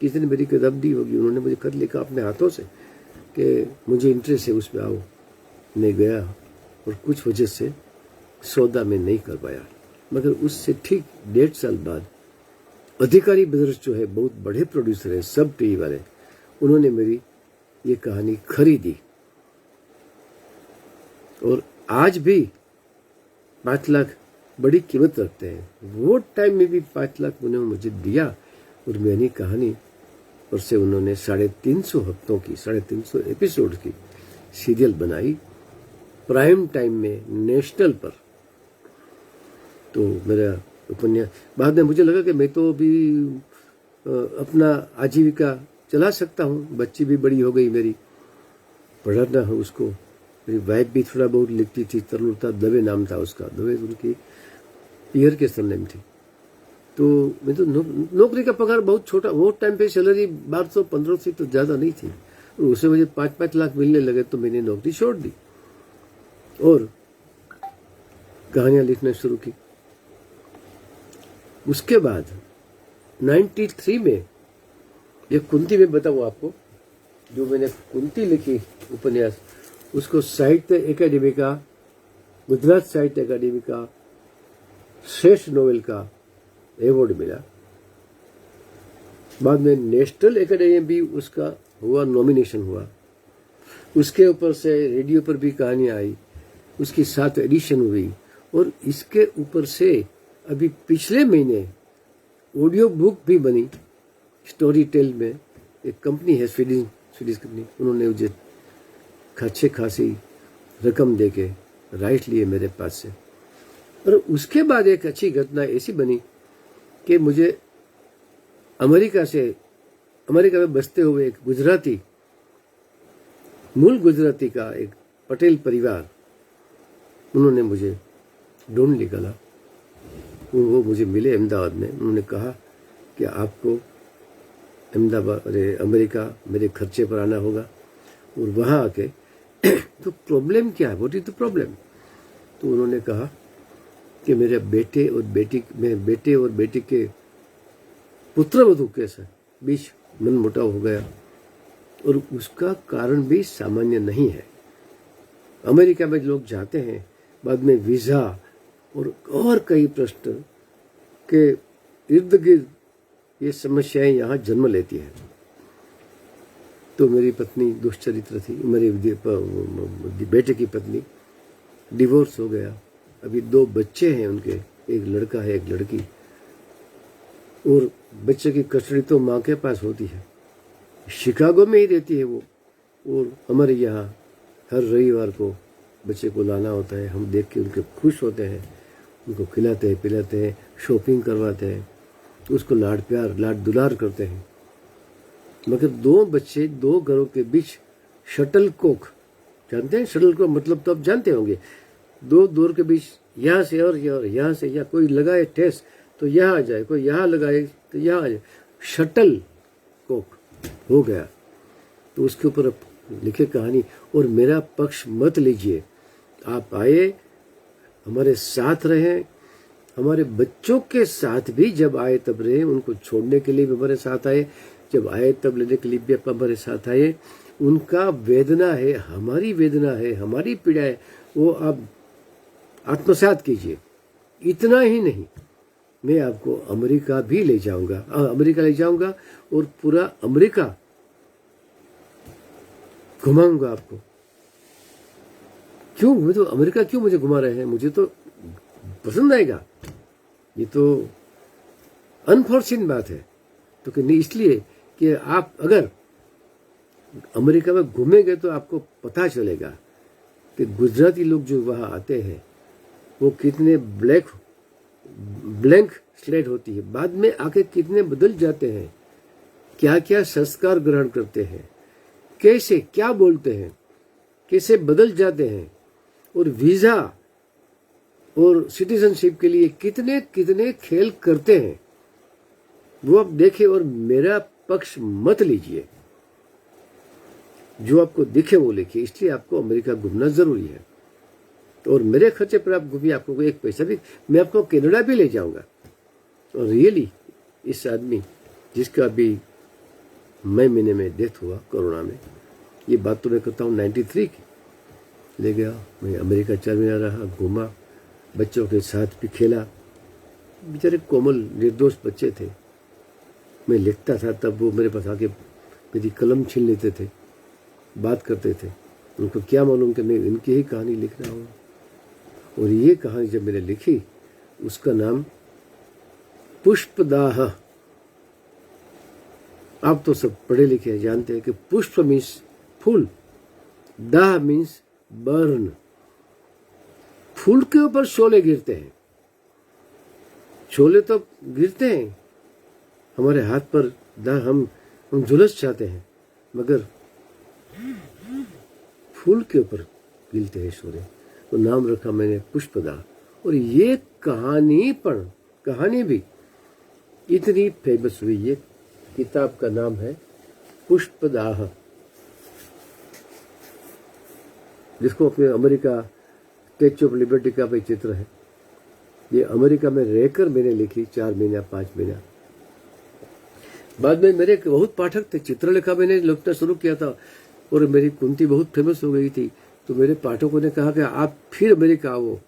किसी ने मेरी किताब दी होगी। उन्होंने मुझे खत लिखा अपने हाथों से कि मुझे इंटरेस्ट है उसमें, आओ। मैं गया और कुछ वजह से सौदा में नहीं कर पाया, मगर उससे ठीक 1.5 साल बाद अधिकारी ब्रदर्स जो है, बहुत बड़े प्रोड्यूसर है, सब टीवी वाले, उन्होंने मेरी ये कहानी खरीदी। और आज भी 5 लाख बड़ी कीमत रखते हैं, वो टाइम में भी 5 लाख उन्होंने मुझे दिया। और मेरी कहानी और से उन्होंने 350 हफ्तों की, 350 एपिसोड की सीरियल बनाई प्राइम टाइम में, नेशनल पर। तो मेरा उपन्यास, बाद में मुझे लगा कि मैं तो अभी अपना आजीविका चला सकता हूँ, बच्ची भी बड़ी हो गई मेरी, पढ़ाना है उसको, मेरी वाइफ भी थोड़ा बहुत लिखती थी। तरुलता दवे नाम था उसका, दवे उनकी पियर के सरनेम थी। तो मैं तो नौकरी का पगार बहुत छोटा, वो टाइम पे सैलरी 1200-1500 से तो ज्यादा नहीं थी, और उसे मुझे 5-5 लाख मिलने लगे तो मैंने नौकरी छोड़ दी और कहानियां लिखना शुरू की। उसके बाद 93 में एक कुंती में बताऊं आपको, जो मैंने कुंती लिखी उपन्यास, उसको साहित्य एकेडमी का, गुजरात साहित्य अकादमी का श्रेष्ठ नोवेल का अवार्ड मिला। बाद में नेशनल एकेडमी भी उसका हुआ, नॉमिनेशन हुआ। उसके ऊपर से रेडियो पर भी कहानियां आई, उसकी 7 एडिशन हुई, और इसके ऊपर से अभी पिछले महीने ऑडियो बुक भी बनी। स्टोरी टेल में एक कंपनी है, स्वीडिश कंपनी, उन्होंने मुझे अच्छे खासी रकम देके राइट लिए मेरे पास से। और उसके बाद एक अच्छी घटना ऐसी बनी कि मुझे अमेरिका में बसते हुए एक गुजराती, मूल गुजराती का एक पटेल परिवार, उन्होंने मुझे ढूंढ निकाला। वो मुझे मिले अहमदाबाद में। उन्होंने कहा कि आपको अमेरिका मेरे खर्चे पर आना होगा और वहां आके तो प्रॉब्लम क्या है, व्हाट इज द प्रॉब्लम। तो उन्होंने कहा कि मेरे बेटे और बेटी के पुत्रवधू के साथ बीच मनमुटाव हो गया, और उसका कारण भी सामान्य नहीं है। अमेरिका में लोग जाते हैं, बाद में वीजा और कई प्रश्न के इर्द गिर्द ये समस्याएं यहाँ जन्म लेती हैं। तो मेरी पत्नी दुष्चरित्र थी, मेरे बेटे की पत्नी, डिवोर्स हो गया। अभी 2 बच्चे हैं उनके, एक लड़का है एक लड़की, और बच्चे की कस्टडी तो माँ के पास होती है। शिकागो में ही रहती है वो, और हमारे यहाँ हर रविवार को बच्चे को लाना होता है। हम देख के उनके खुश होते हैं, उनको खिलाते हैं पिलाते हैं, शॉपिंग करवाते हैं, उसको लाड प्यार लाड दुलार करते हैं। मगर 2 बच्चे 2 घरों के बीच शटल कोक, जानते हैं शटल कोक मतलब तो आप जानते होंगे, 2 दूर के बीच यहाँ से और यहाँ से, या कोई लगाए ठेस तो यहाँ आ जाए, कोई यहाँ लगाए तो यहाँ आ जाए, शटल कोक हो गया। तो उसके ऊपर लिखे कहानी, और मेरा पक्ष मत लीजिए, आप आए हमारे साथ रहे, हमारे बच्चों के साथ भी जब आए तब रहे, उनको छोड़ने के लिए भी हमारे साथ आए, जब आए तब लेने के लिए भी आप हमारे साथ आए। उनका वेदना है, हमारी वेदना है, हमारी पीड़ा है, वो आप आत्मसात कीजिए। इतना ही नहीं, मैं आपको अमेरिका भी ले जाऊंगा, अमेरिका ले जाऊंगा और पूरा अमेरिका घुमाऊंगा आपको। क्यों, मैं तो अमेरिका क्यों मुझे घुमा रहे हैं, मुझे तो पसंद आएगा। ये तो अनफॉर्चुनेट बात है। तो कि नहीं, इसलिए कि आप अगर अमेरिका में घूमेंगे तो आपको पता चलेगा कि गुजराती लोग जो वहां आते हैं वो कितने ब्लैंक स्लेट होती है, बाद में आके कितने बदल जाते हैं, क्या क्या संस्कार ग्रहण करते हैं, कैसे क्या बोलते हैं, कैसे बदल जाते हैं, और वीजा और सिटीजनशिप के लिए कितने कितने खेल करते हैं, वो आप देखें। और मेरा पक्ष मत लीजिए, जो आपको दिखे वो लिखिए। इसलिए आपको अमेरिका घूमना जरूरी है, और मेरे खर्चे पर आप घूमिए, आपको एक पैसा भी, मैं आपको कनाडा भी ले जाऊंगा। और रियली इस आदमी जिसका अभी मई महीने में डेथ हुआ कोरोना में, ये बात तो मैं करता हूँ 93 की, ले गया मैं अमेरिका 4 महीना रहा, घूमा, बच्चों के साथ भी खेला। बेचारे कोमल निर्दोष बच्चे थे। मैं लिखता था तब वो मेरे पास आके मेरी कलम छीन लेते थे, बात करते थे। उनको क्या मालूम कि मैं इनकी ही कहानी लिख रहा हूँ। और ये कहानी जब मैंने लिखी, उसका नाम पुष्पदाह। आप तो सब पढ़े लिखे जानते हैं कि पुष्प मीन्स फूल, दाह मीन्स बर्न। फूल के ऊपर शोले गिरते हैं, शोले तो गिरते हैं हमारे हाथ पर, दाह हम झुलस जाते हैं, मगर फूल के ऊपर गिलते हैं शोरे। तो नाम रखा मैंने पुष्पदा। और ये कहानी भी इतनी फेमस हुई। ये किताब का नाम है पुष्पदाह, जिसको अपने अमेरिका स्टैच्यू ऑफ लिबर्टी का भी चित्र है। ये अमेरिका में रहकर मैंने लिखी 4 महीना 5 महीना। बाद में मेरे बहुत पाठक थे, चित्रलेखा मैंने लिखना शुरू किया था और मेरी कुंती बहुत फेमस हो गई थी। तो मेरे पाठकों ने कहा कि आप फिर अमेरिका आओ,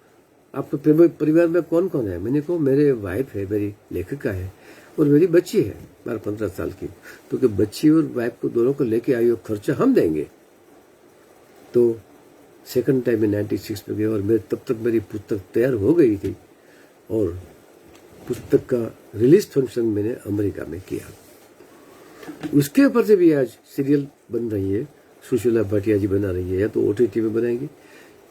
आपके परिवार में कौन कौन है? मैंने कहा मेरे वाइफ है, मेरी लेखिका है और मेरी बच्ची है 12-15 साल की। तो कि बच्ची और वाइफ को दोनों को लेके आई और खर्चा हम देंगे। तो सेकंड टाइम में 96 में गया और तब तक मेरी पुस्तक तैयार हो गई थी और पुस्तक का रिलीज फंक्शन मैंने अमेरिका में किया। उसके ऊपर से भी आज सीरियल बन रही है, सुशीला भाटिया जी बना रही है, या तो OTT में बनाएंगे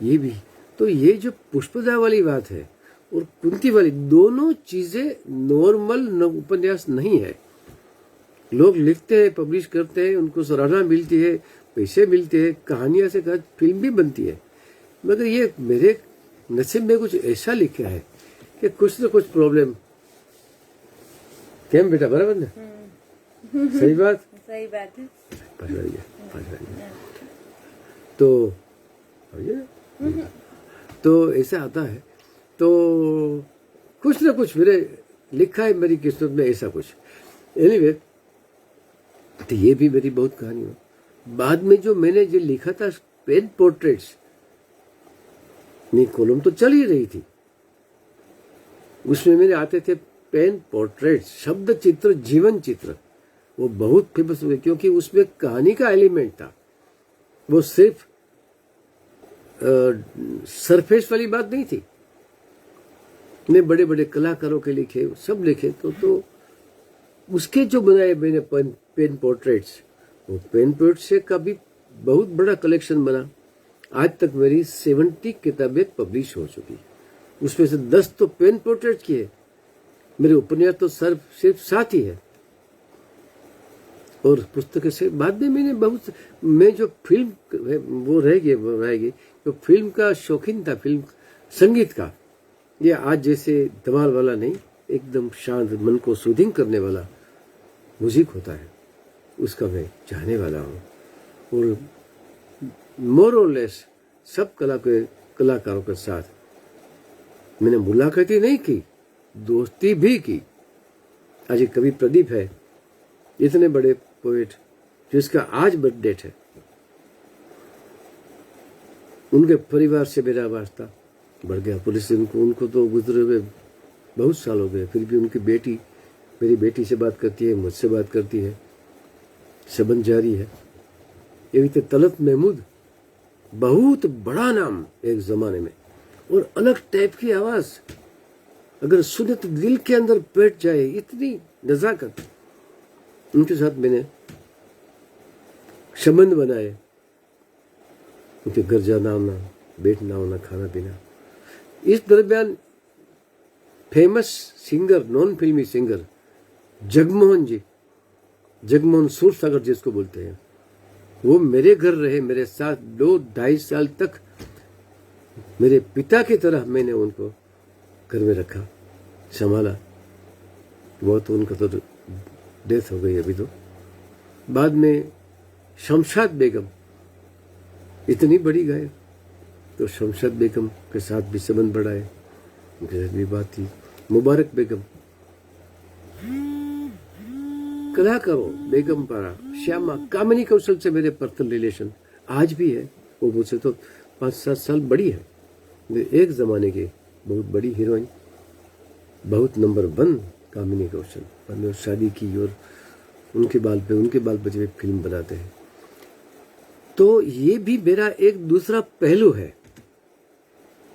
ये भी। तो ये जो पुष्पदा वाली बात है और कुंती वाली, दोनों चीजें नॉर्मल उपन्यास नहीं है। लोग लिखते हैं, पब्लिश करते हैं, उनको सराहना मिलती है, पैसे मिलते हैं, कहानियां से फिल्म भी बनती है। मगर ये मेरे नसीब में कुछ ऐसा लिखा है कि कुछ न कुछ प्रॉब्लम। क्या बेटा बराबर ना? सही बात है। तो ऐसा आता है। तो कुछ ना कुछ मेरे लिखा है, मेरी किस्मत में ऐसा कुछ। एनीवे, तो ये भी मेरी बहुत कहानी है। बाद में जो मैंने जो लिखा था पेन पोर्ट्रेट्स, नहीं कॉलम तो चल ही रही थी, उसमें मेरे आते थे पेन पोर्ट्रेट्स, शब्द चित्र, जीवन चित्र। वो बहुत फेमस हुए क्योंकि उसमें कहानी का एलिमेंट था। वो सिर्फ सरफेस वाली बात नहीं थी। मैं बड़े बड़े कलाकारों के लिखे, सब लिखे। तो उसके जो बनाए मैंने पेन पोर्ट्रेट्स, वो पेन पोर्ट्रेट से का भी बहुत बड़ा कलेक्शन बना। आज तक मेरी 70 किताबें पब्लिश हो चुकी। उसमें से 10 तो पेन पोर्ट्रेट की है। मेरे उपन्यास तो सिर्फ 7 ही है। और पुस्तक से बाद में मैंने मैं जो फिल्म वो रहेगी जो फिल्म का शौकीन था, फिल्म संगीत का, ये आज जैसे धमाल वाला नहीं, एकदम शांत, मन को सूदिंग करने वाला म्यूजिक होता है, उसका मैं चाहने वाला हूँ। और मोर और लेस सब कलाकारों के साथ मैंने मुलाकातें नहीं की, दोस्ती भी की। आज कवि प्रदीप है, इतने बड़े पोएट जिसका आज बर्थडे है, उनके परिवार से मेरा वास्ता बढ़ गया। पुलिस उनको तो गुजरे हुए बहुत साल हो गए, फिर भी उनकी बेटी मेरी बेटी से बात करती है, मुझसे बात करती है, संबंध जारी है। ये भी तलत महमूद, बहुत बड़ा नाम एक जमाने में, और अलग टाइप की आवाज, अगर सुने तो दिल के अंदर बैठ जाए, इतनी नजाकत। उनके साथ मैंने संबंध बनाए, उनके घर जाना होना, बैठना होना, खाना पीना। इस दरमियान फेमस सिंगर, नॉन फिल्मी सिंगर जगमोहन जी, जगमोहन सूरसागर जिसको बोलते हैं, वो मेरे घर रहे, मेरे साथ 2-2.5 साल तक। मेरे पिता की तरह मैंने उनको घर में रखा, संभाला। वो तो उनका तो डेथ हो गई अभी तो। बाद में शमशाद बेगम इतनी बड़ी गायक, तो शमशाद बेगम के साथ भी संबंध बढ़ाए, उनके साथ भी बात थी। मुबारक बेगम, कलाकारों, बेगम पारा, श्यामा, कामिनी कौशल से मेरे पर्सनल रिलेशन आज भी है। वो मुझसे तो 5-7 साल बड़ी है। एक जमाने की बहुत बड़ी हीरोइन, बहुत नंबर 1 कामिनी कौशल। हमने शादी की और उनके बाल बचे में फिल्म बनाते हैं। तो ये भी मेरा एक दूसरा पहलू है।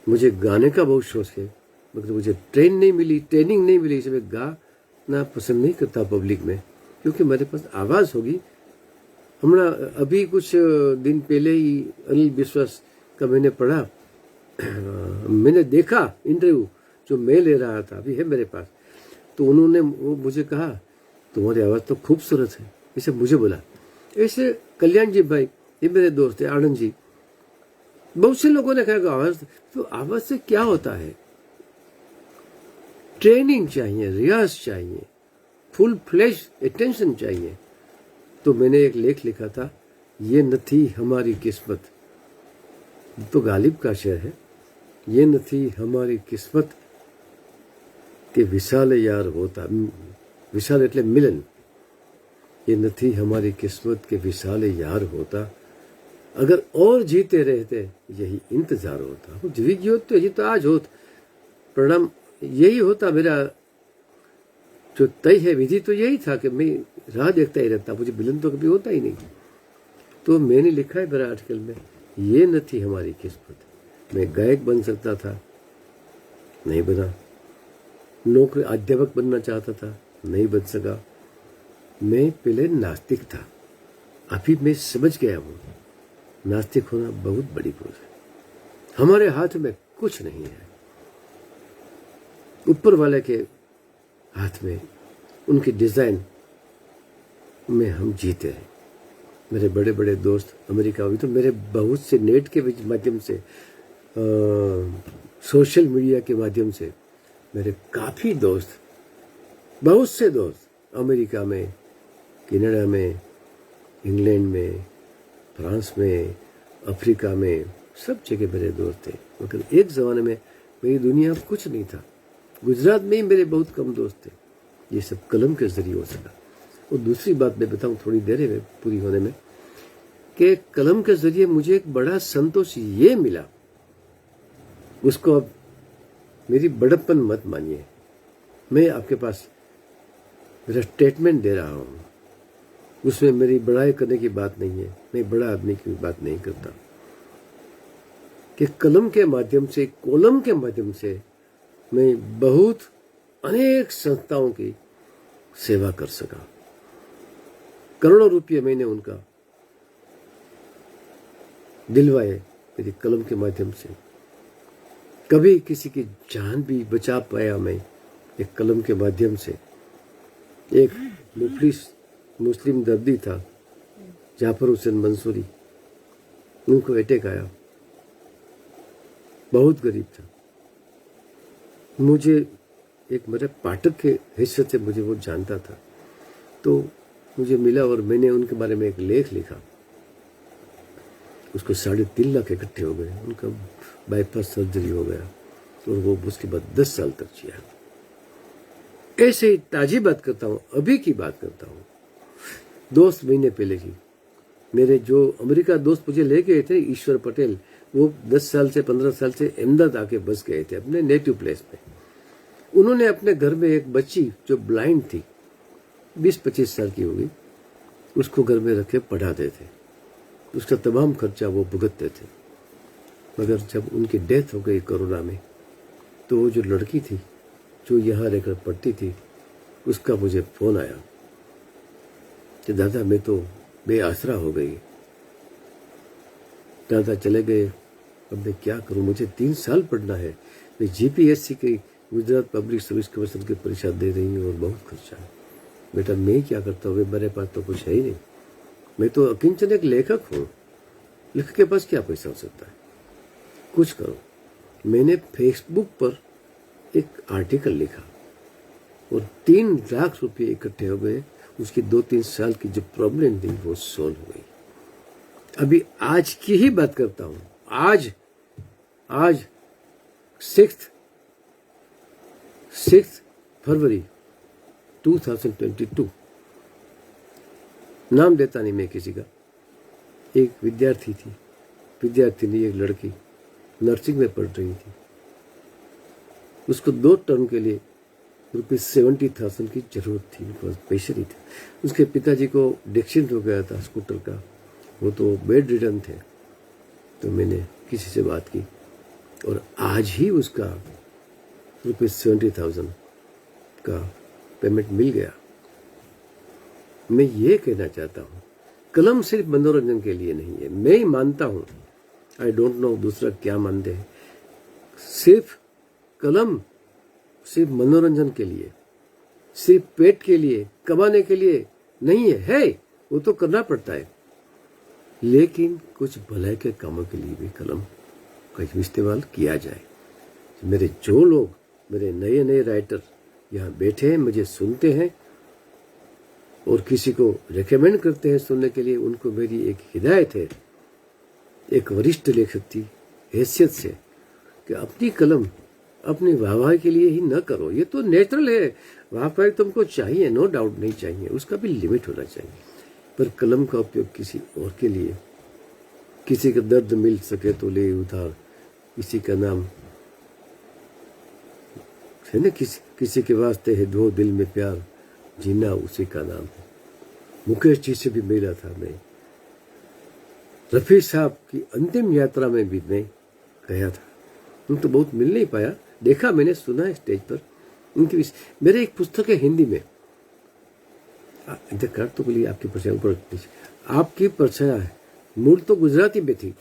मुझे गाने का बहुत शौक है, मगर मुझे ट्रेनिंग नहीं मिली, इसे मैं गाना पसंद नहीं करता पब्लिक में, क्योंकि मेरे पास आवाज होगी। हमारा अभी कुछ दिन पहले ही अनिल विश्वास का मैंने पढ़ा, मैंने देखा इंटरव्यू जो मैं ले रहा था, अभी है मेरे पास। तो उन्होंने वो मुझे कहा तुम्हारी आवाज तो खूबसूरत है, इसे मुझे बोला। ऐसे कल्याण जी भाई, ये मेरे दोस्त है, आनंद जी, बहुत से लोगों ने कहा आवाज, तो आवाज से क्या होता है? ट्रेनिंग चाहिए, रियाज चाहिए, फुल फ्लैश अटेंशन चाहिए। तो मैंने एक लेख लिखा था, ये न थी हमारी किस्मत, तो गालिब का शेर है, ये न थी हमारी किस्मत के विशाल यार होता, विशाल એટલે मिलन, ये न थी हमारी किस्मत के विशाल यार होता, अगर और जीते रहते यही इंतजार होता। હું જીવી ગયો તો હજી તો આ જ હોત, परिणाम यही होता। मेरा जो तय है विधि तो यही था कि मैं राह देखता ही रहता, मुझे मिलन तो कभी होता ही नहीं। तो मैंने लिखा है मेरा आर्टिकल में, ये न थी हमारी किस्मत। मैं गायक बन सकता था, नहीं बना। नौकरी अध्यापक बनना चाहता था, नहीं बन सका। मैं पहले नास्तिक था, अभी मैं समझ गया हूं नास्तिक होना बहुत बड़ी भूल है। हमारे हाथ में कुछ नहीं है, ऊपर वाले के हाथ में, उनकी डिजाइन में हम जीते हैं। मेरे बड़े बड़े दोस्त अमेरिका हुई, तो मेरे बहुत से नेट के माध्यम से, सोशल मीडिया के माध्यम से मेरे काफी दोस्त, बहुत से दोस्त अमेरिका में, कनाडा में, इंग्लैंड में, फ्रांस में, अफ्रीका में, सब जगह मेरे दोस्त थे। मगर एक जमाने में मेरी दुनिया में कुछ नहीं था। गुजरात में ही मेरे बहुत कम दोस्त थे। ये सब कलम के जरिए हो सका। और दूसरी बात मैं बताऊं थोड़ी देर में पूरी होने में, कि कलम के जरिए मुझे एक बड़ा संतोष ये मिला, उसको अब मेरी बड़प्पन मत मानिए, मैं आपके पास मेरा स्टेटमेंट दे रहा हूं, उसमें मेरी बड़ाई करने की बात नहीं है, मैं बड़ा आदमी की बात नहीं करता। कि कलम के माध्यम से, कॉलम के माध्यम से मैं बहुत अनेक संस्थाओं की सेवा कर सका। करोड़ों रुपये मैंने उनका दिलवाए मेरी कलम के माध्यम से। कभी किसी की जान भी बचा पाया मैं एक कलम के माध्यम से। एक मुफलिस मुस्लिम दर्दी था, जाफर हुसैन मंसूरी, उनको अटैक आया, बहुत गरीब था। मुझे एक मेरे पाठक के हैसियत से मुझे वो जानता था, तो मुझे मिला और मैंने उनके बारे में एक लेख लिखा। उसको 3.5 लाख इकट्ठे हो गए, उनका बाईपास सर्जरी हो गया और वो उसके बाद 10 साल तक जिया। ऐसे ही ताजी बात करता हूँ, अभी की बात करता हूँ, 2 महीने पहले की। मेरे जो अमेरिका दोस्त मुझे ले गए थे, ईश्वर पटेल, वो 10 साल से 15 साल से अहमदाबाद आके बस गए थे अपने नेटिव प्लेस पे। उन्होंने अपने घर में एक बच्ची जो ब्लाइंड थी, 20-25 साल की होगी, उसको घर में रखे पढ़ाते थे। उसका तमाम खर्चा वो भुगतते थे। मगर जब उनकी डेथ हो गई कोरोना में, तो वो जो लड़की थी जो यहाँ रहकर पढ़ती थी, उसका मुझे फोन आया कि दादा मैं तो बेआसरा हो गई, दादा चले गए, अब मैं क्या करूं, मुझे 3 साल पढ़ना है, मैं जीपीएससी की गुजरात पब्लिक सर्विस कमीशन की परीक्षा दे रही हूँ और बहुत खर्चा है। बेटा मैं क्या करता हूँ, मेरे पास तो कुछ है ही नहीं, मैं तो अकिंचन एक लेखक हूँ, लेखक के पास क्या पैसा हो सकता है, कुछ करो। मैंने फेसबुक पर एक आर्टिकल लिखा और 3 लाख रुपए इकट्ठे हो गए। उसकी 2-3 साल की जो प्रॉब्लम थी वो सोल्व हो गई। अभी आज की ही बात करता हूं, आज 6 फरवरी 2022, नाम देता नहीं मैं किसी का, एक विद्यार्थिनी एक लड़की नर्सिंग में पढ़ रही थी। उसको 2 टर्म के लिए ₹70,000 की जरूरत थी, पैसे नहीं थे। उसके पिताजी को एक्सीडेंट हो गया था स्कूटर का, वो तो बेड रिडन थे। तो मैंने किसी से बात की और आज ही उसका ₹70,000 का पेमेंट मिल गया। मैं ये कहना चाहता हूँ, कलम सिर्फ मनोरंजन के लिए नहीं है, मैं ही मानता हूँ, आई डोंट नो दूसरा क्या मानते हैं, सिर्फ कलम सिर्फ मनोरंजन के लिए, सिर्फ पेट के लिए, कमाने के लिए नहीं है, वो तो करना पड़ता है, लेकिन कुछ भलाई के कामों के लिए भी कलम का इस्तेमाल किया जाए। मेरे जो लोग, मेरे नए नए राइटर यहाँ बैठे हैं, मुझे सुनते हैं और किसी को रेकमेंड करते हैं सुनने के लिए, उनको मेरी एक हिदायत है, एक वरिष्ठ लेखक की हैसियत से, कि अपनी कलम अपनी वाहवाही के लिए ही न करो। ये तो नेचुरल है, वाहवाही तुमको चाहिए, नो डाउट, नहीं चाहिए, उसका भी लिमिट होना चाहिए, पर कलम का उपयोग किसी और के लिए, किसी का दर्द मिल सके तो ले उधार, किसी का नाम है ना, किसी के वास्ते है दो दिल में प्यार, जीना उसी का नाम है। मुकेश जी से भी मिला था मैं, रफी साहब की अंतिम यात्रा में भी मैं गया था, उन तो बहुत मिल नहीं पाया, देखा मैंने, सुना है स्टेज पर उनकी। मेरे एक पुस्तक है हिंदी में, इधर कर तो बोलिए, आपकी परछाई ऊपर, आपकी परछाई है, मूल तो गुजराती में थी,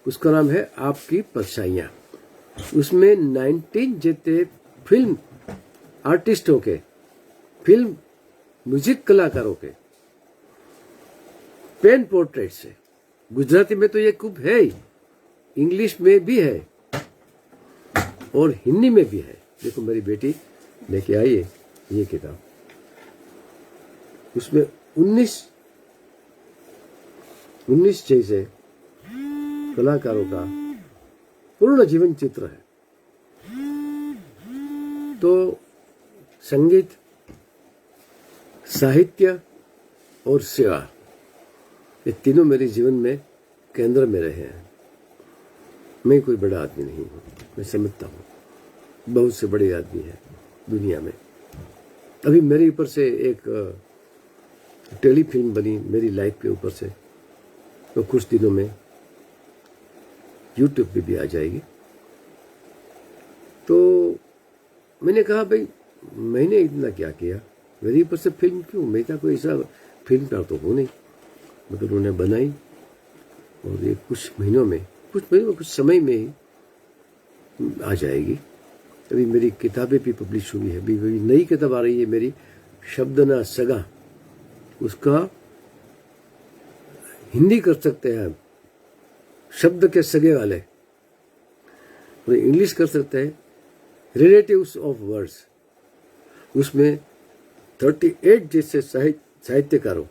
उसका नाम है आपकी परछाइयां। उसमें 19 जितने फिल्म आर्टिस्टों के, फिल्म म्यूजिक कलाकारों के पेन पोर्ट्रेट से, गुजराती में तो ये खूब है ही, इंग्लिश में भी है और हिंदी में भी है। देखो मेरी बेटी लेके आई है ये किताब, उसमें 19 जैसे कलाकारों का पूर्ण जीवन चित्र है। तो संगीत, साहित्य और सेवा, ये तीनों मेरे जीवन में केंद्र में रहे हैं। मैं कोई बड़ा आदमी नहीं हूँ, मैं समझता हूँ बहुत से बड़े आदमी हैं दुनिया में। अभी मेरे ऊपर से एक टेलीफिल्म बनी मेरी लाइफ के ऊपर से, तो कुछ दिनों में यूट्यूब पे भी आ जाएगी। तो मैंने कहा भाई मैंने इतना क्या किया, मेरे ऊपर से फिल्म क्यों, मैं क्या कोई ऐसा फिल्म का तो हो नहीं, मगर उन्होंने बनाई और ये कुछ महीनों में कुछ समय में ही आ जाएगी। अभी मेरी किताबें भी पब्लिश हुई है, अभी नई किताब आ रही है मेरी, शब्द ना सगा, उसका हिंदी कर सकते हैं शब्द के सगे वाले, और इंग्लिश कर सकते हैं रिलेटिव्स ऑफ वर्ड्स। उसमें 38 जैसे साहित्यकारों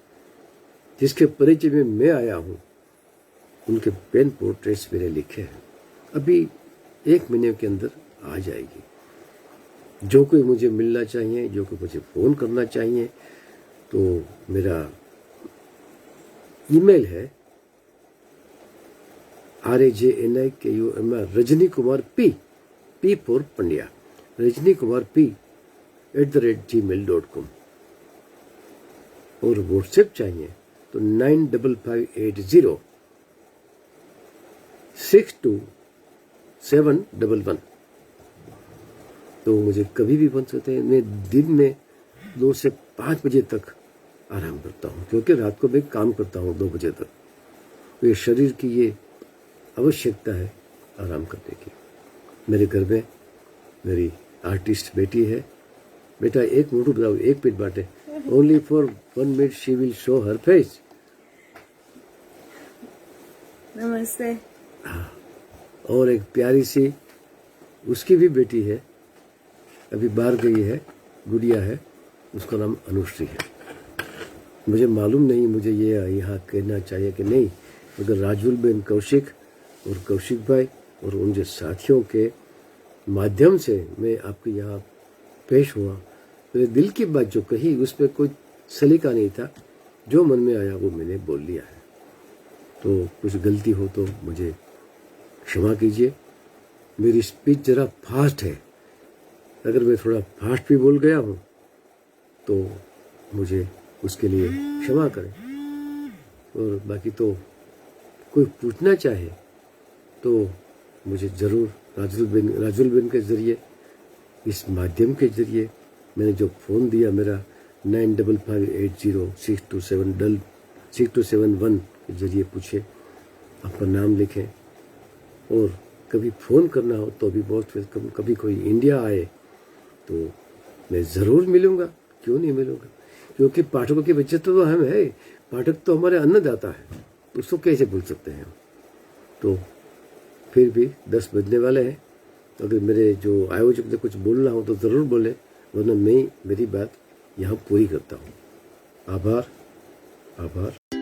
जिसके परिचय में मैं आया हूं, उनके पेन पोर्ट्रेट्स मैंने लिखे हैं। अभी 1 महीने के अंदर आ जाएगी। जो कोई मुझे मिलना चाहिए, जो कोई मुझे फोन करना चाहिए, तो मेरा ईमेल है RAJNIKUMR Rajni Kumar P for Pandya, Rajni Kumar P@gmail.com। और व्हाट्सएप चाहिए तो 9550627711। तो मुझे कभी भी बन सकते हैं। मैं दिन में 2 से 5 बजे तक आराम करता हूँ, क्योंकि रात को मैं काम करता हूँ 2 बजे तक। तो ये शरीर की ये आवश्यकता है आराम करने की। मेरे घर में मेरी आर्टिस्ट बेटी है। बेटा एक मुठू बताओ, एक पीठ बांटे, only for 1 minute she will show her face. नमस्ते। हाँ, और एक प्यारी सी उसकी भी बेटी है, अभी बाहर गई है, गुड़िया है, उसका नाम अनुश्री है। मुझे मालूम नहीं मुझे ये यहाँ कहना चाहिए कि नहीं, मगर राजुल बेन कौशिक और कौशिक भाई और उन जो साथियों के माध्यम से मैं आपके यहाँ पेश हुआ। मेरे दिल की बात जो कही उसमें कोई सलीका नहीं था, जो मन में आया वो मैंने बोल लिया है। तो कुछ गलती हो तो मुझे क्षमा कीजिए। मेरी स्पीच जरा फास्ट है, अगर मैं थोड़ा फास्ट भी बोल गया हूँ तो मुझे उसके लिए क्षमा करें। और बाकी तो कोई पूछना चाहे तो मुझे ज़रूर राजुल बेन के ज़रिए, इस माध्यम के ज़रिए मैंने जो फ़ोन दिया मेरा 9550627711 के ज़रिए पूछे, अपना नाम लिखें। और कभी फ़ोन करना हो तो भी बहुत वेलकम। कभी कोई इंडिया आए तो मैं ज़रूर मिलूँगा, क्यों नहीं मिलूँगा, क्योंकि पाठकों की बचत तो हम है, पाठक तो हमारे अन्नदाता है, उसको कैसे भूल सकते हैं हम। तो फिर भी 10 बजने वाले हैं, तो अगर मेरे जो आयोजक ने कुछ बोलना हो तो ज़रूर बोले, वरना मैं मेरी बात यहाँ पूरी करता हूँ। आभार, आभार।